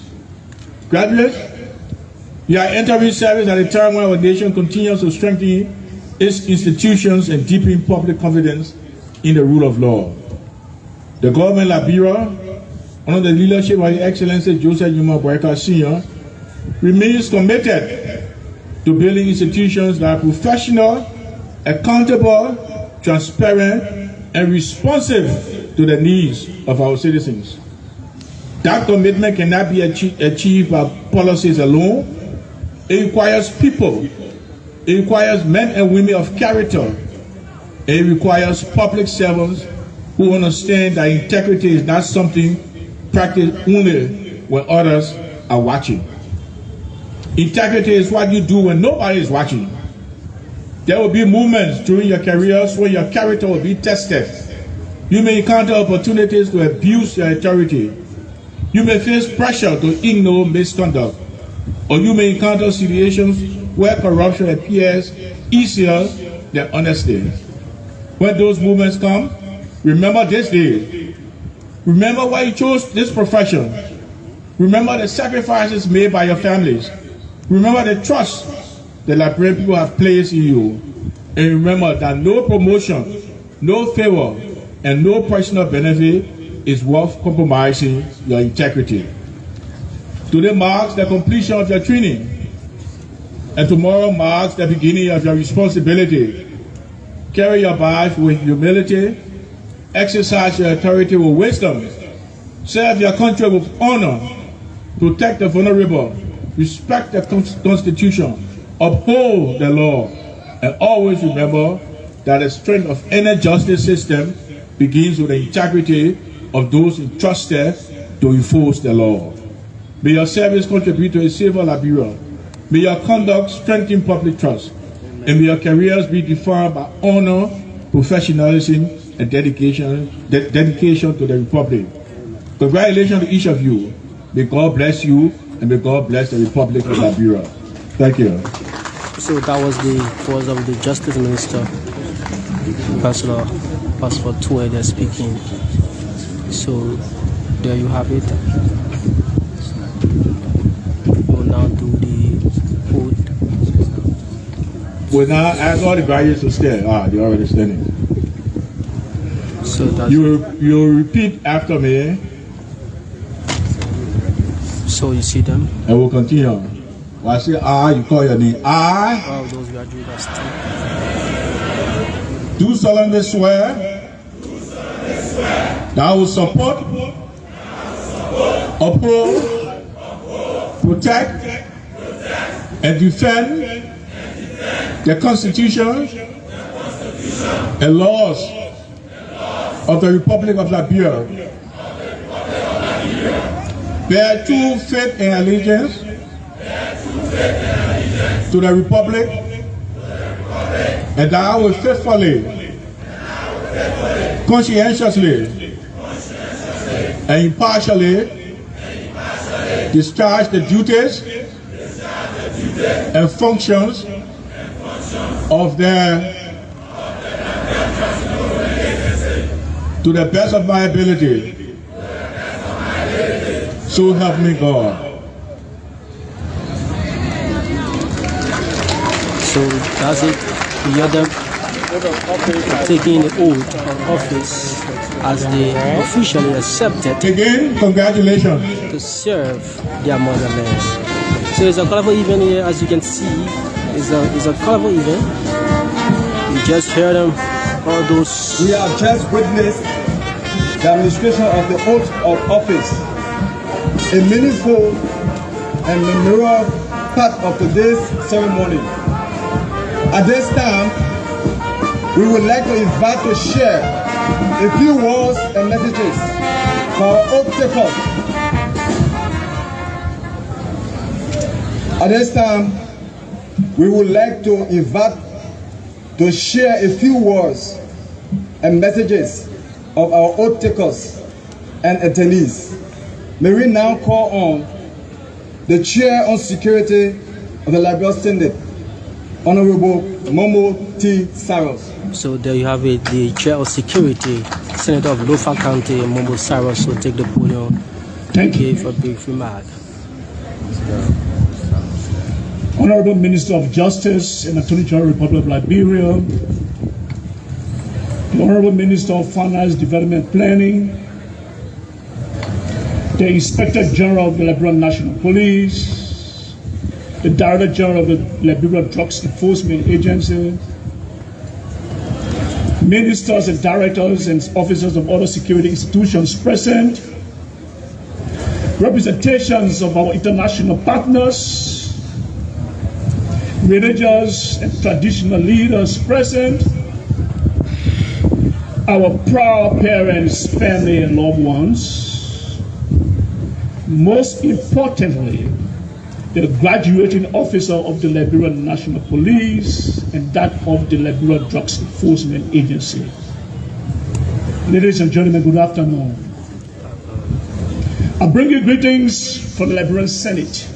Graduates, you are entering service at a time when our nation continues to strengthen its institutions and deepen public confidence in the rule of law. The government of Liberia, under the leadership of His Excellency Joseph Yuma Boyka Sr., remains committed to building institutions that are professional, accountable, transparent, and responsive to the needs of our citizens. That commitment cannot be achieved by policies alone. It requires people. It requires men and women of character. It requires public servants who understand that integrity is not something practiced only when others are watching. Integrity is what you do when nobody is watching. There will be moments during your careers when your character will be tested. You may encounter opportunities to abuse your authority. You may face pressure to ignore misconduct. or you may encounter situations where corruption appears easier than honesty. When those moments come, remember this day. Remember why you chose this profession. Remember the sacrifices made by your families. Remember the trust the Liberian people have placed in you. And remember that no promotion, no favor, and no personal benefit is worth compromising your integrity. Today marks the completion of your training, and tomorrow marks the beginning of your responsibility. Carry your badge with humility, exercise your authority with wisdom, serve your country with honor, protect the vulnerable, respect the Constitution, uphold the law, and always remember that the strength of any justice system begins with the integrity of those entrusted to enforce the law. May your service contribute to a safer Liberia. May your conduct strengthen public trust. And may your careers be defined by honor, professionalism, and dedication to the Republic. Congratulations to each of you. May God bless you, and may God bless the Republic of Liberia. Thank you. So that was the voice of the Justice Minister, Councillor Pastor Tuede speaking. So there you have it. We'll now do the oath. We'll now ask all the graduates to stand. They're already standing. So that's you repeat after me. So you see them. And we'll continue. When I say you call your name. I. All of those graduates. Do solemnly swear. That I will support, uphold, protect, and defend the Constitution and laws of the Republic of Liberia. Bear true faith and allegiance to the Republic, and that I will faithfully, conscientiously, and impartially discharge the duties and functions of to the best of my ability. So help me God. So that's it. The other taking the oath of office as they officially accepted. Again, congratulations. To serve their motherland. So it's a colorful event here, as you can see. It's a colorful event. You just hear them, all those. We have just witnessed the administration of the oath of office, a meaningful and memorable part of today's ceremony. At this time, we would like to invite to share a few words and messages for our oath takers. At this time, we would like to invite to share a few words and messages of our oath takers and attendees. May we now call on the Chair on Security of the Liberia Senate, Honorable Momo T. Saros. So there you have it, the Chair of Security, Senator of Lofa County, Momo Saros, will take the podium. Thank you. For a brief remark. Honorable Minister of Justice and Attorney General Republic of Liberia, the Honorable Minister of Finance, Development Planning, the Inspector General of the Liberia National Police, the Director General of the Liberia Drugs Enforcement Agency, ministers and directors and officers of other security institutions present, representations of our international partners, religious and traditional leaders present, our proud parents, family, and loved ones. Most importantly, the graduating officer of the Liberia National Police and that of the Liberia Drugs Enforcement Agency. Ladies and gentlemen, good afternoon. I bring you greetings from the Liberian Senate.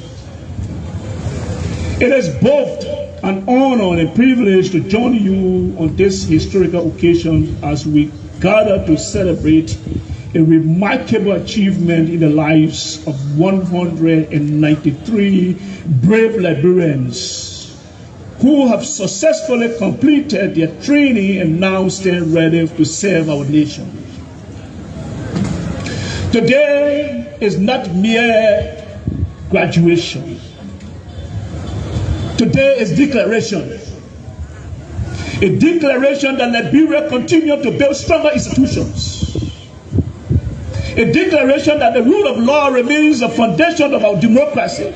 It is both an honor and a privilege to join you on this historical occasion as we gather to celebrate a remarkable achievement in the lives of 193 brave Liberians who have successfully completed their training and now stand ready to serve our nation. Today is not mere graduation. Today is declaration. A declaration that Liberia continues to build stronger institutions. A declaration that the rule of law remains the foundation of our democracy.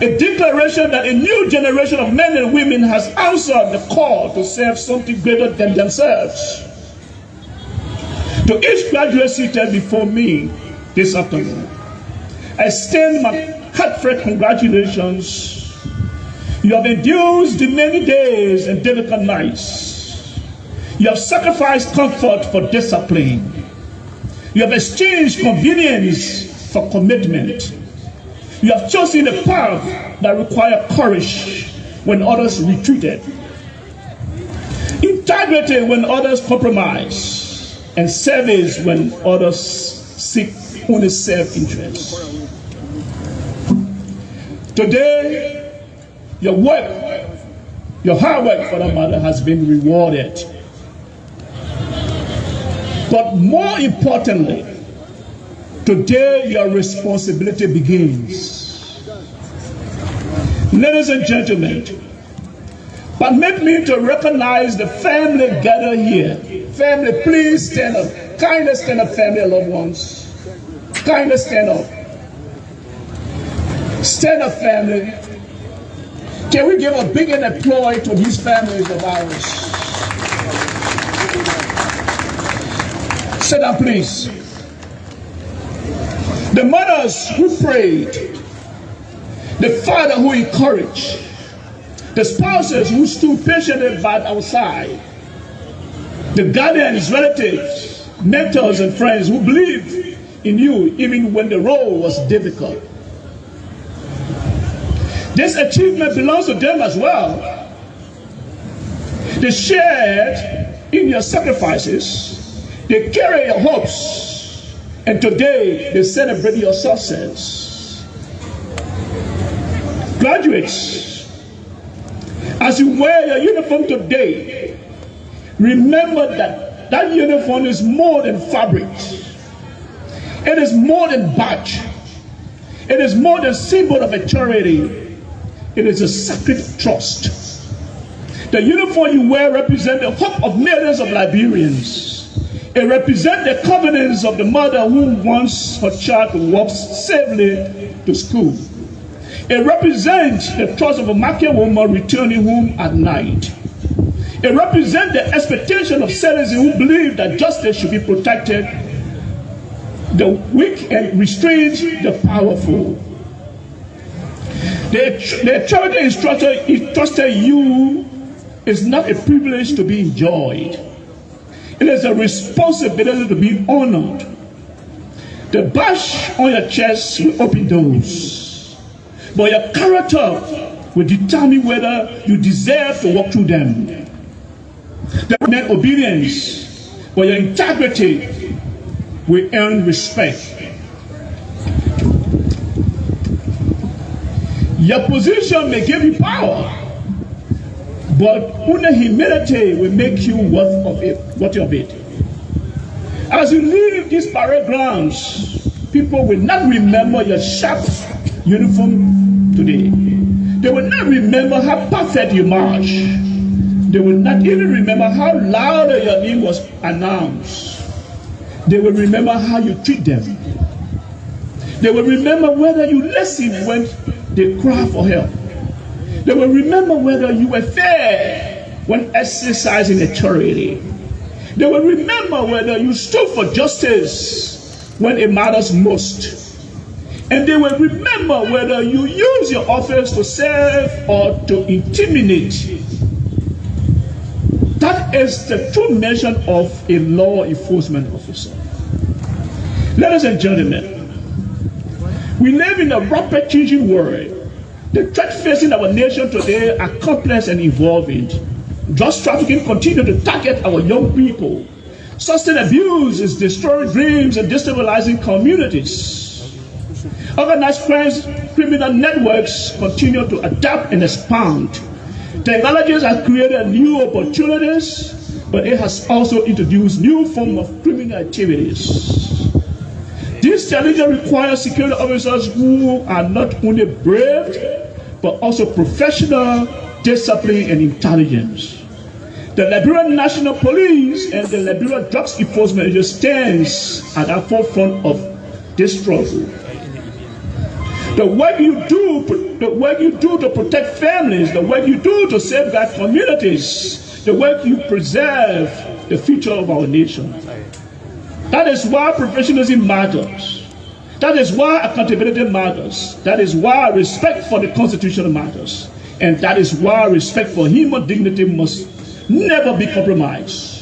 A declaration that a new generation of men and women has answered the call to serve something greater than themselves. To each graduate seated before me this afternoon, I extend my heartfelt congratulations. You have endured the many days and difficult nights. You have sacrificed comfort for discipline. You have exchanged convenience for commitment. You have chosen a path that requires courage when others retreated, integrity when others compromise, and service when others seek only self-interest. Today, your work, your hard work for that matter, has been rewarded. But more importantly, today your responsibility begins. Ladies and gentlemen, permit me to recognize the family gathered here. Family, please stand up. Kindly stand up, family and loved ones. Kindly stand up. Stand up, family. Can we give a big applause to these families of ours? Sit down, please. The mothers who prayed, the father who encouraged, the spouses who stood patiently by our side, the guardians, relatives, mentors, and friends who believed in you even when the road was difficult. This achievement belongs to them as well. They shared in your sacrifices. They carry your hopes, and today they celebrate your success. Graduates, as you wear your uniform today, remember that that uniform is more than fabric. It is more than badge. It is more than symbol of maturity. It is a sacred trust. The uniform you wear represents the hope of millions of Liberians. It represents the confidence of the mother who wants her child to walk safely to school. It represents the trust of a market woman returning home at night. It represents the expectation of citizens who believe that justice should be protected, the weak and restrain the powerful. The authority entrusted you is not a privilege to be enjoyed. It is a responsibility to be honored. The badge on your chest will open doors, but your character will determine whether you deserve to walk through them. There will be obedience, but your integrity will earn respect. Your position may give you power, but only humility will make you worthy of it. As you leave these parade grounds, people will not remember your sharp uniform today. They will not remember how perfect you march. They will not even remember how loud your name was announced. They will remember how you treat them. They will remember whether you listen when they cry for help. They will remember whether you were fair when exercising authority. They will remember whether you stood for justice when it matters most. And they will remember whether you use your office to serve or to intimidate. That is the true measure of a law enforcement officer. Ladies and gentlemen, we live in a rapid changing world The threats facing our nation today are complex and evolving. Drugs trafficking continues to target our young people. Substance abuse is destroying dreams and destabilizing communities. Organized criminal networks continue to adapt and expand. Technologies have created new opportunities, but it has also introduced new forms of criminal activities. These challenges require security officers who are not only brave, but also professional, disciplined, and intelligent. The Liberia National Police and the Liberia Drugs Enforcement Agency stands at the forefront of this struggle. The work you do to protect families, the work you do to safeguard communities, the work you preserve the future of our nation. That is why professionalism matters. That is why accountability matters. That is why respect for the Constitution matters. And that is why respect for human dignity must never be compromised.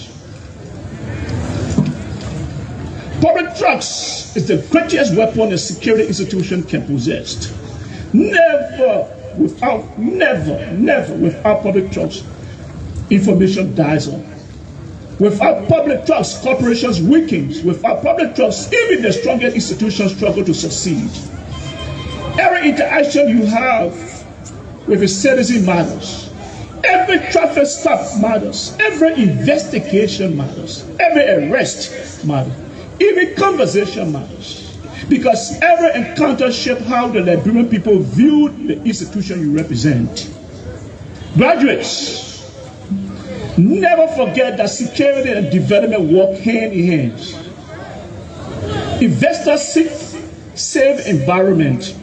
Public trust is the greatest weapon a security institution can possess. Never without public trust, information dies on. Without public trust, corporations weaken. Without public trust, even the strongest institutions struggle to succeed. Every interaction you have with a citizen matters. Every traffic stop matters. Every investigation matters. Every arrest matters. Even conversation matters. Because every encounter shapes how the Liberian people view the institution you represent. Graduates, never forget that security and development work hand in hand. Investors seek safe environment.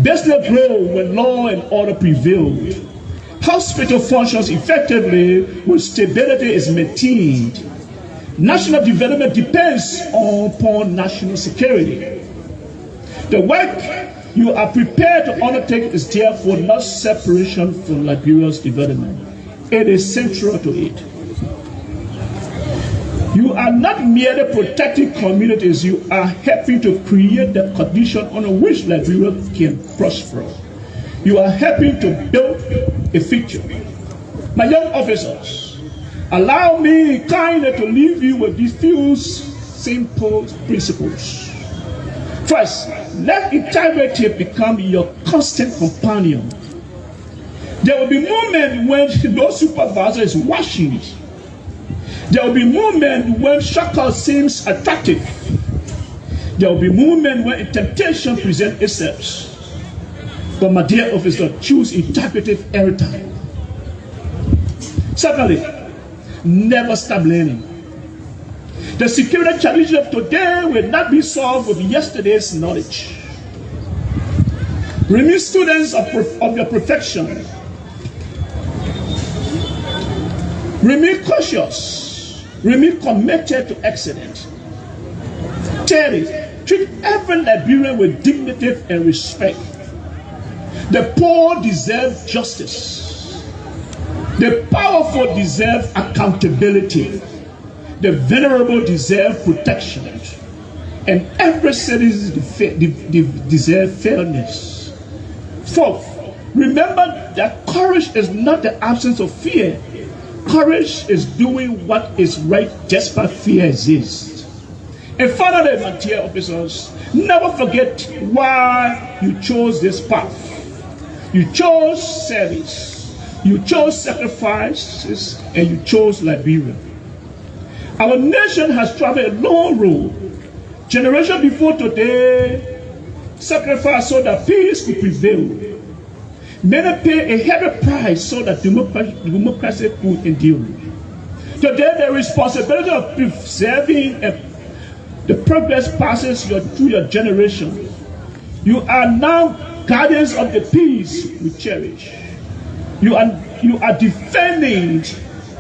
Business grow when law and order prevail. Hospital functions effectively when stability is maintained. National development depends upon national security. The work you are prepared to undertake is therefore not separation from Liberia's development. It is central to it. You are not merely protecting communities, you are helping to create the condition under which Liberia can prosper. You are helping to build a future. My young officers, allow me kindly to leave you with these few simple principles. First, let integrity become your constant companion. There will be moments when no supervisor is watching. There will be moments when shortcut seems attractive. There will be moments when temptation presents itself. But my dear officer, choose integrity every time. Secondly, never stop learning. The security challenges of today will not be solved with yesterday's knowledge. Remain students of your perfection. Remain cautious. Remain committed to excellence. Thirdly, treat every Liberian with dignity and respect. The poor deserve justice. The powerful deserve accountability. The vulnerable deserve protection. And every citizen deserves fairness. Fourth, remember that courage is not the absence of fear. Courage is doing what is right despite fear exists. And finally, my dear officers, never forget why you chose this path. You chose service, you chose sacrifices, and you chose Liberia. Our nation has traveled a long road. Generations before today sacrificed so that peace could prevail. Many pay a heavy price so that democracy could endure. Today, the responsibility of preserving the progress passes through your generation. You are now guardians of the peace we cherish. You are defending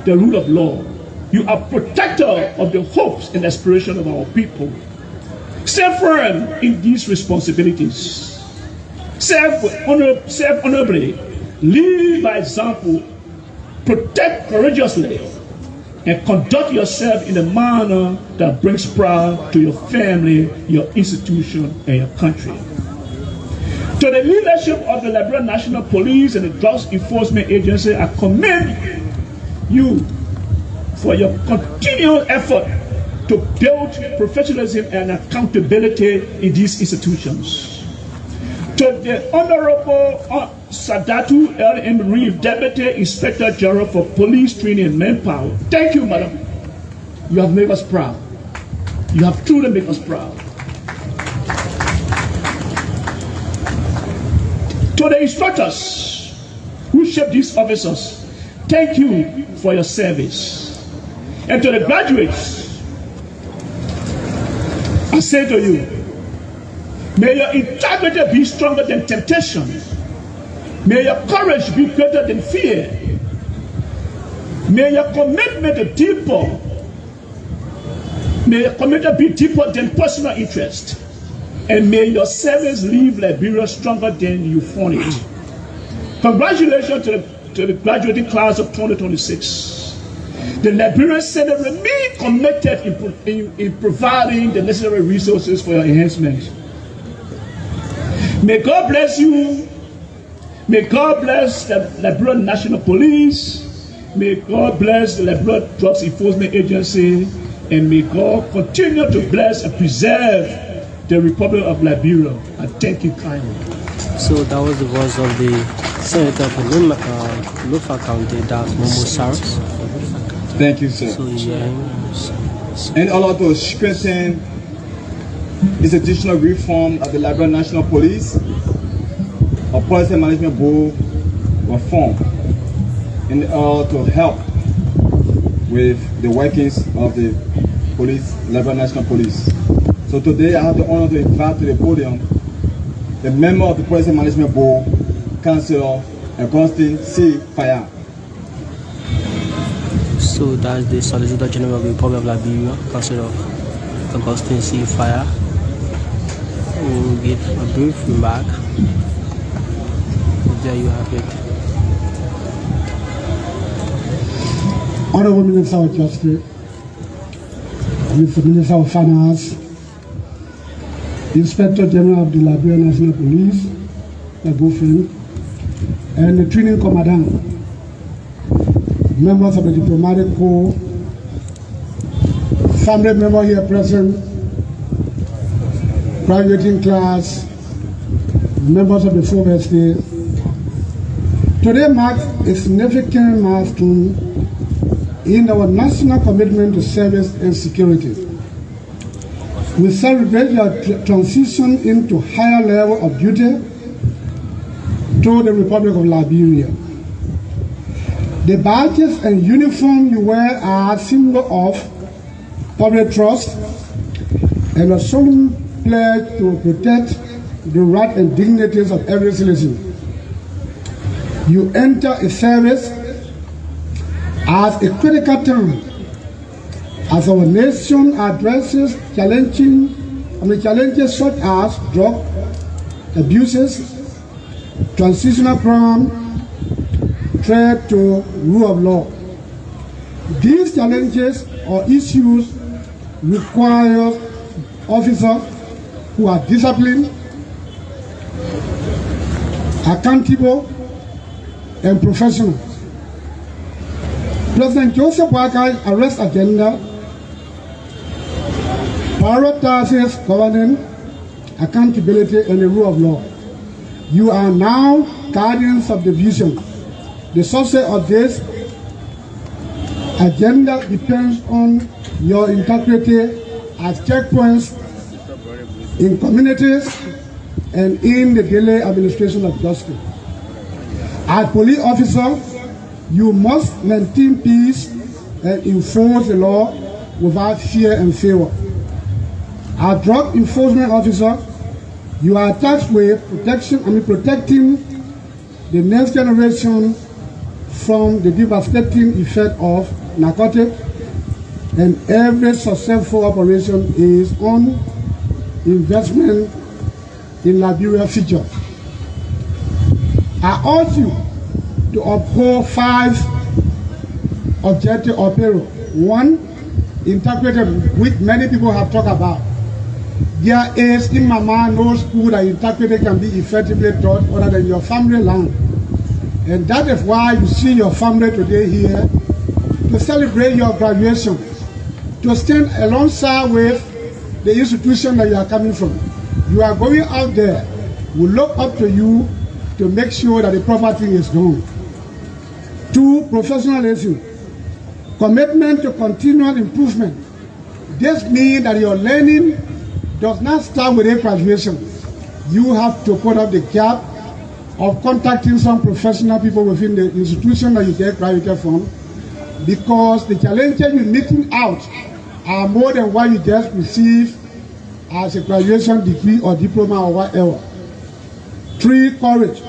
the rule of law. You are protector of the hopes and aspirations of our people. Stay firm in these responsibilities. Serve honorably, lead by example, protect courageously, and conduct yourself in a manner that brings pride to your family, your institution, and your country. To the leadership of the Liberia National Police and the Drugs Enforcement Agency, I commend you for your continued effort to build professionalism and accountability in these institutions. To the Honorable Sadatu L.M. Reeve, Deputy Inspector General for Police Training and Manpower, thank you, madam. You have made us proud. You have truly made us proud. To the instructors who shape these officers, thank you for your service. And to the graduates, I say to you, may your integrity be stronger than temptation. May your courage be greater than fear. May your commitment be deeper. May your commitment be deeper than personal interest. And may your service leave Liberia stronger than you found it. Congratulations to the graduating class of 2026. The Liberian Senate remain committed in providing the necessary resources for your enhancement. May God bless you. May God bless the Liberia National Police. May God bless the Liberia Drugs Enforcement Agency. And may God continue to bless and preserve the Republic of Liberia. I thank you kindly. So that was the voice of the Senator for Lofa County, that's Momo Saros. Thank you, sir. So, yeah. In order to strengthen institutional reform of the Liberia National Police, a policy management board was formed in order to help with the workings of the police, Liberia National Police. So today I have the honor to invite to the podium the member of the Policy Management Board, Councillor Augustine C. Fire. So that's the Solicitor General of the Republic of Liberia, Councillor Augustine C. Fire, who will give a brief remark. There you have it. Honorable Minister of Justice, Mr. Minister of Finance, Inspector General of the Liberia National Police, the Buffin, and the Training Commandant, members of the Diplomatic Corps, family member here present, graduating class, members of the Fourth Estate. Today marks a significant milestone in our national commitment to service and security. We celebrate your transition into higher level of duty to the Republic of Liberia. The badges and uniform you wear are a symbol of public trust and a solemn pledge to protect the rights and dignities of every citizen. You enter a service at a critical time as our nation addresses challenges such as drug abuses, transitional crime, threat to rule of law. These challenges or issues require officers who are disciplined, accountable, and professional. President Joseph Boakai's arrest agenda prioritizes governance, accountability, and the rule of law. You are now guardians of the vision. The success of this agenda depends on your integrity as checkpoints in communities and in the daily administration of justice. As police officers, you must maintain peace and enforce the law without fear and favor. As drug enforcement officer, you are tasked with protecting the next generation from the devastating effect of narcotics, and every successful operation is on investment in Liberia's future. I urge you to uphold 5 objectives of payroll. 1, integrity, which many people have talked about. There is in my mind no school that interpreted can be effectively taught other than your family land. And that is why you see your family today here to celebrate your graduation, to stand alongside with the institution that you are coming from. You are going out there. We look up to you to make sure that the proper thing is done. 2, professionalism, commitment to continual improvement. This means that your learning does not start with a graduation. You have to put up the gap of contacting some professional people within the institution that you get graduated from, because the challenges you're meeting out are more than what you just received as a graduation degree or diploma or whatever. 3, courage.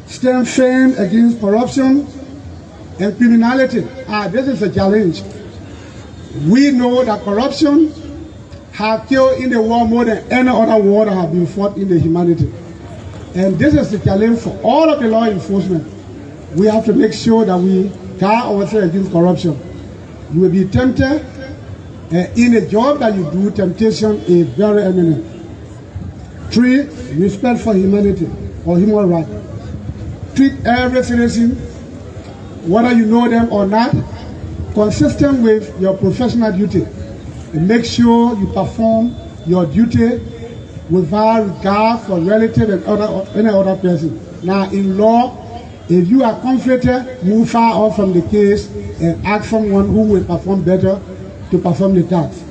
Stand firm against corruption and criminality. This is a challenge. We know that corruption has killed in the world more than any other war that has been fought in the humanity. And this is the challenge for all of the law enforcement. We have to make sure that we guard ourselves against corruption. You will be tempted, and in a job that you do, temptation is very eminent. 3, respect for humanity or human rights. Treat every citizen, whether you know them or not, consistent with your professional duty. And make sure you perform your duty without regard for relative and any other person. Now, in law, if you are conflicted, move far off from the case and ask someone who will perform better to perform the task.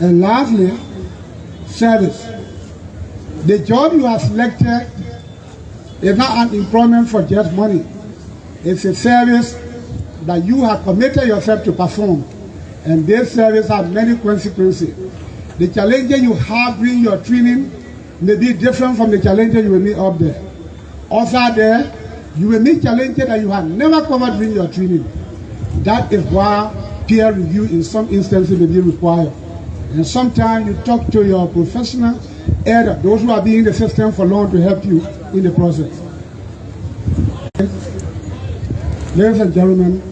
And lastly, service. The job you are selected is not an employment for just money. It's a service that you have committed yourself to perform. And this service has many consequences. The challenges you have during your training may be different from the challenges you will meet up there. Also there, you will meet challenges that you have never covered during your training. That is why peer review in some instances may be required. And sometimes you talk to your professional elder, those who have been in the system for long, to help you in the process. Ladies and gentlemen,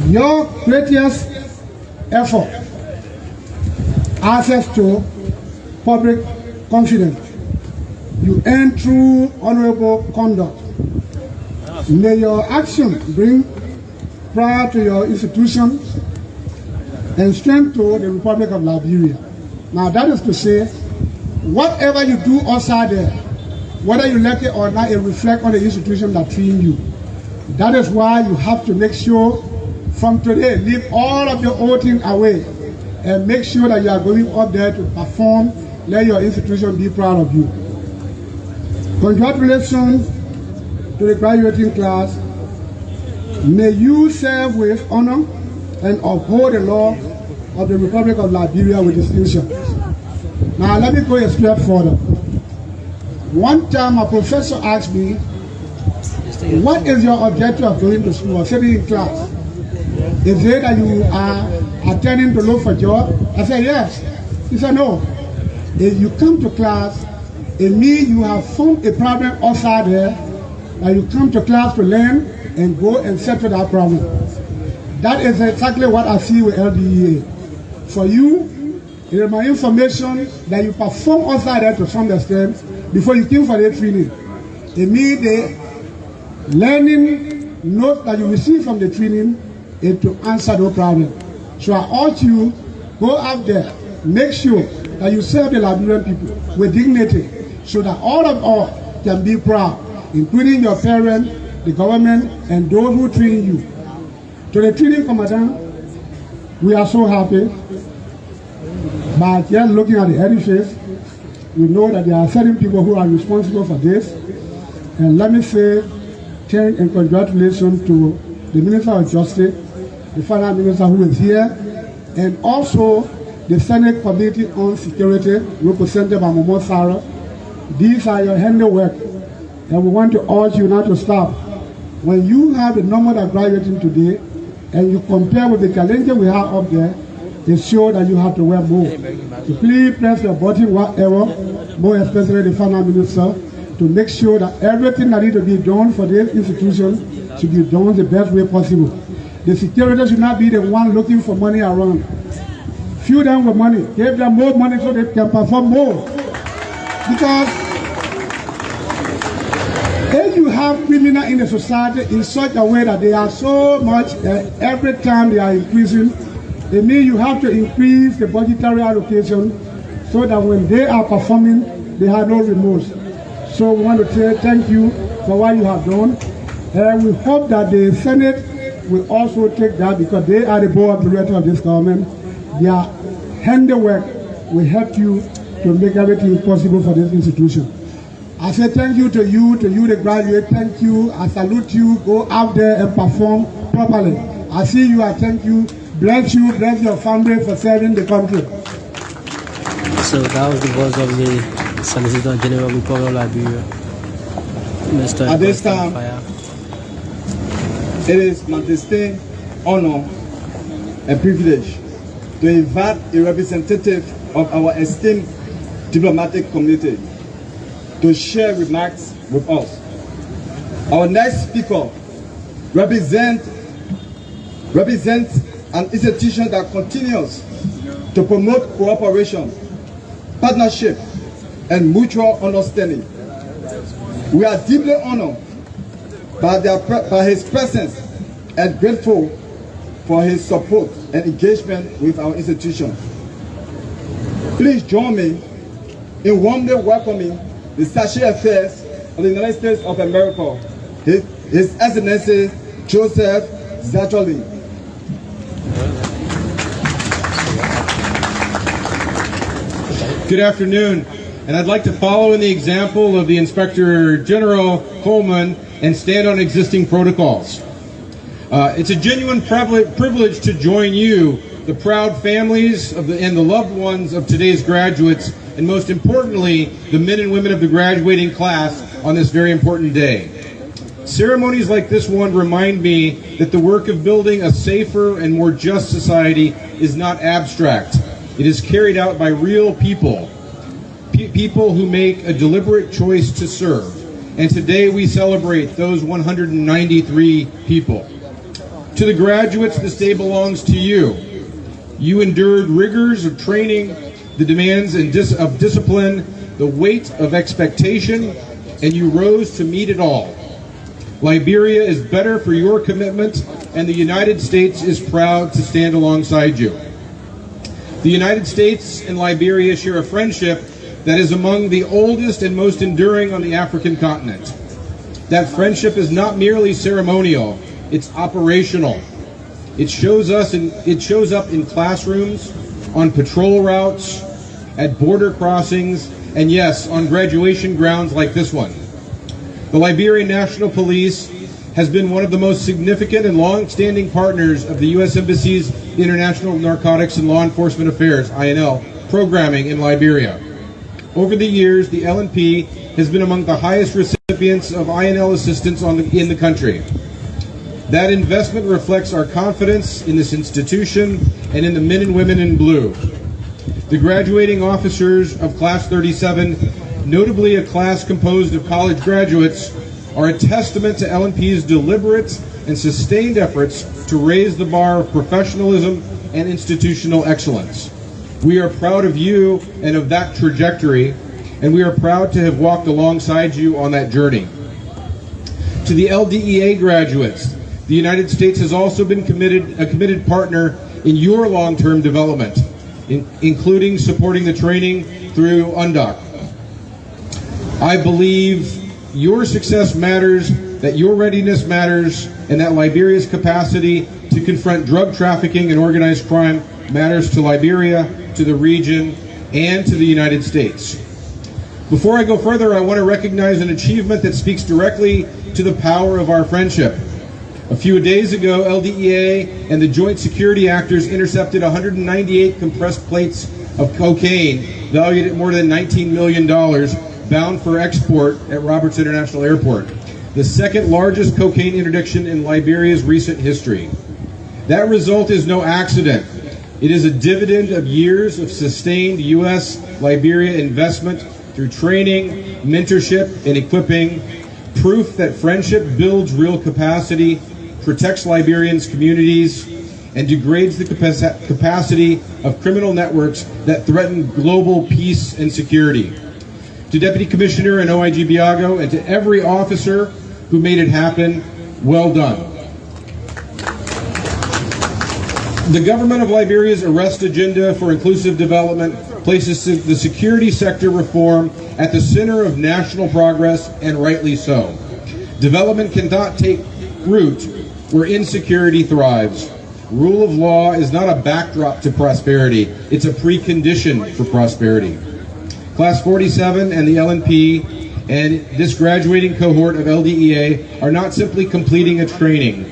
your greatest effort, access to public confidence, you earn through honorable conduct. May your action bring pride to your institution and strength to the Republic of Liberia. Now that is to say, whatever you do outside there, whether you like it or not, it reflects on the institution that trained you. That is why you have to make sure from today, leave all of your old things away and make sure that you are going up there to perform. Let your institution be proud of you. Congratulations to the graduating class. May you serve with honor and uphold the law of the Republic of Liberia with distinction. Now let me go a step further. One time a professor asked me, what is your objective of going to school or sitting in class? Is it that you are attending to look for a job? I said, yes. He said, no. If you come to class, it means you have found a problem outside there, that you come to class to learn and go and settle that problem. That is exactly what I see with LDEA. For you, it is my information that you perform outside there to some extent before you came for the training. It means the learning note that you receive from the training is to answer the problem. So I urge you, go out there, make sure that you serve the Liberian people with dignity, so that all of us can be proud, including your parents, the government, and those who train you. To the training commandant, we are so happy. But just looking at the edifice, we know that there are certain people who are responsible for this. And let me say thank and congratulations to the Minister of Justice, the Finance Minister who is here, and also the Senate Committee on Security, represented by Momo Sarah. These are your handiwork, and we want to urge you not to stop. When you have the number that graduating today, and you compare with the challenges we have up there, it shows that you have to work more. So please press the button whatever, more especially the Finance Minister, to make sure that everything that needs to be done for this institution should be done the best way possible. The security should not be the one looking for money around. fuel them with money, give them more money so they can perform more. Because if you have criminals in the society in such a way that they are so much, every time they are increasing, it means you have to increase the budgetary allocation so that when they are performing, they have no remorse. So we want to say thank you for what you have done. And we hope that the Senate will also take that, because they are the board of directors of this government. Their handiwork will help you to make everything possible for this institution. I say thank you to you the graduate. Thank you. I salute you. Go out there and perform properly. I see you. I thank you. Bless you. Bless your family for serving the country. So that was the voice of the Solicitor General of the Republic of Liberia, Mr. At this time, it is my distinct honor and privilege to invite a representative of our esteemed diplomatic community to share remarks with us. Our next speaker represents an institution that continues to promote cooperation, partnership, and mutual understanding. We are deeply honored by his presence and grateful for his support and engagement with our institution. Please join me in warmly welcoming the Sachet Affairs of the United States of America, His Excellency Joseph Zatcherley. Good afternoon, and I'd like to follow in the example of the Inspector General Coleman and stand on existing protocols. It's a genuine privilege to join you, the proud families and the loved ones of today's graduates, and most importantly, the men and women of the graduating class on this very important day. Ceremonies like this one remind me that the work of building a safer and more just society is not abstract. It is carried out by real people, people who make a deliberate choice to serve. And today we celebrate those 193 people. To the graduates, this day belongs to you. You endured rigors of training, the demands of discipline, the weight of expectation, and you rose to meet it all. Liberia is better for your commitment, and the United States is proud to stand alongside you. The United States and Liberia share a friendship that is among the oldest and most enduring on the African continent. That friendship is not merely ceremonial, it's operational. It shows up in classrooms, on patrol routes, at border crossings, and yes, on graduation grounds like this one. The Liberia National Police has been one of the most significant and long-standing partners of the U.S. Embassy's International Narcotics and Law Enforcement Affairs, INL, programming in Liberia. Over the years, the LNP has been among the highest recipients of INL assistance in the country. That investment reflects our confidence in this institution and in the men and women in blue. The graduating officers of Class 37, notably a class composed of college graduates, are a testament to LNP's deliberate and sustained efforts to raise the bar of professionalism and institutional excellence. We are proud of you and of that trajectory, and we are proud to have walked alongside you on that journey. To the LDEA graduates, the United States has also been a committed partner in your long-term development, including supporting the training through UNDOC. I believe your success matters, that your readiness matters, and that Liberia's capacity to confront drug trafficking and organized crime matters to Liberia, to the region, and to the United States. Before I go further, I want to recognize an achievement that speaks directly to the power of our friendship. A few days ago, LDEA and the joint security actors intercepted 198 compressed plates of cocaine valued at more than $19 million bound for export at Roberts International Airport, the second largest cocaine interdiction in Liberia's recent history. That result is no accident. It is a dividend of years of sustained U.S.-Liberia investment through training, mentorship, and equipping, proof that friendship builds real capacity, protects Liberians' communities, and degrades the capacity of criminal networks that threaten global peace and security. To Deputy Commissioner and OIG Biago, and to every officer who made it happen, well done. The government of Liberia's arrest agenda for inclusive development places the security sector reform at the center of national progress, and rightly so. Development cannot take root where insecurity thrives. Rule of law is not a backdrop to prosperity, it's a precondition for prosperity. Class 47 and the LNP and this graduating cohort of LDEA are not simply completing a training.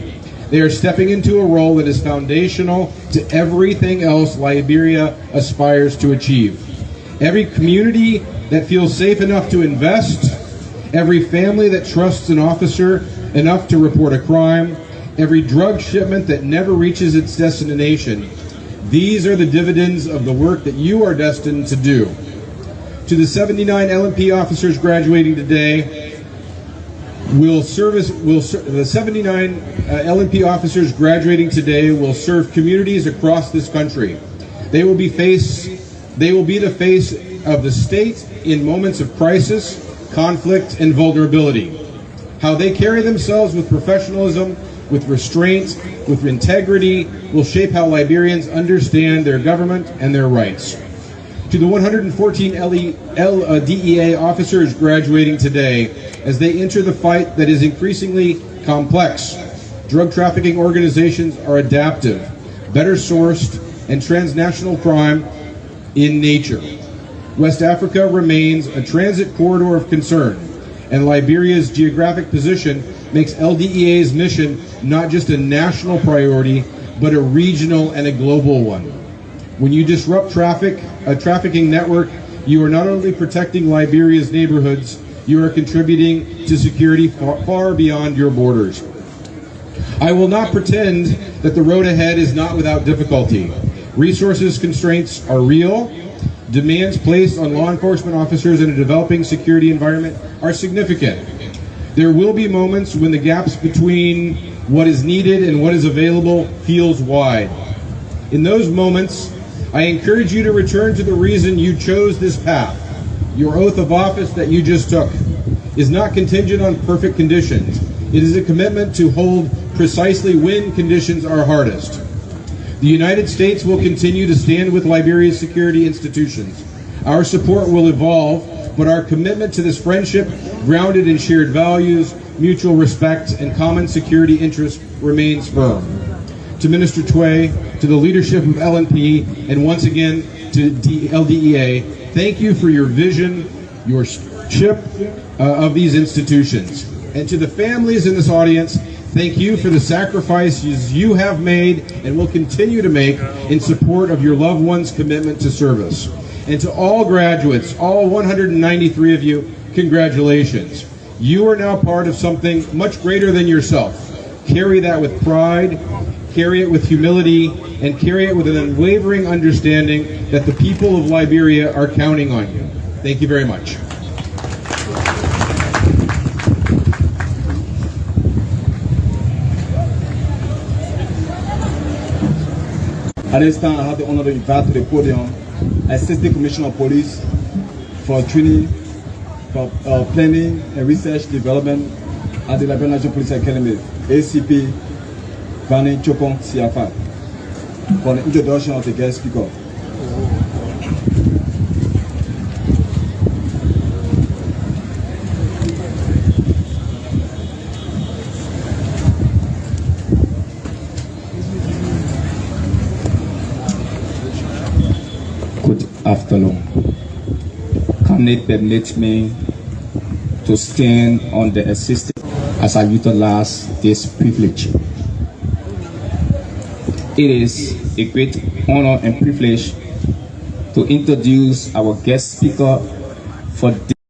They are stepping into a role that is foundational to everything else Liberia aspires to achieve. Every community that feels safe enough to invest, every family that trusts an officer enough to report a crime, every drug shipment that never reaches its destination, these are the dividends of the work that you are destined to do. To the 79 LNP officers graduating today, the 79 LNP officers graduating today will serve communities across this country. They will be the face of the state in moments of crisis, conflict, and vulnerability. How they carry themselves with professionalism, with restraint, with integrity, will shape how Liberians understand their government and their rights. To the 114 LDEA officers graduating today, as they enter the fight that is increasingly complex, drug trafficking organizations are adaptive, better sourced, and transnational crime in nature. West Africa remains a transit corridor of concern, and Liberia's geographic position makes LDEA's mission not just a national priority, but a regional and a global one. When you disrupt a trafficking network, you are not only protecting Liberia's neighborhoods, you are contributing to security far beyond your borders. I will not pretend that the road ahead is not without difficulty. Resources constraints are real. Demands placed on law enforcement officers in a developing security environment are significant. There will be moments when the gaps between what is needed and what is available feels wide. In those moments, I encourage you to return to the reason you chose this path. Your oath of office that you just took is not contingent on perfect conditions. It is a commitment to hold precisely when conditions are hardest. The United States will continue to stand with Liberia's security institutions. Our support will evolve, but our commitment to this friendship, grounded in shared values, mutual respect, and common security interests, remains firm. To Minister Tway, to the leadership of LNP, and once again to LDEA, thank you for your vision, your stewardship of these institutions. And to the families in this audience, thank you for the sacrifices you have made and will continue to make in support of your loved ones' commitment to service. And to all graduates, all 193 of you, congratulations. You are now part of something much greater than yourself. Carry that with pride, carry it with humility, and carry it with an unwavering understanding that the people of Liberia are counting on you. Thank you very much. At this time, I have the honor to invite to the podium Assistant Commissioner of Police for training, for planning and research development at the Liberia National Police Academy, ACP Vani Chopon Siafa, for the introduction of the guest speaker. Good afternoon. Can it permit me to stand on the assistant as I utilize this privilege? It is a great honor and privilege to introduce our guest speaker for this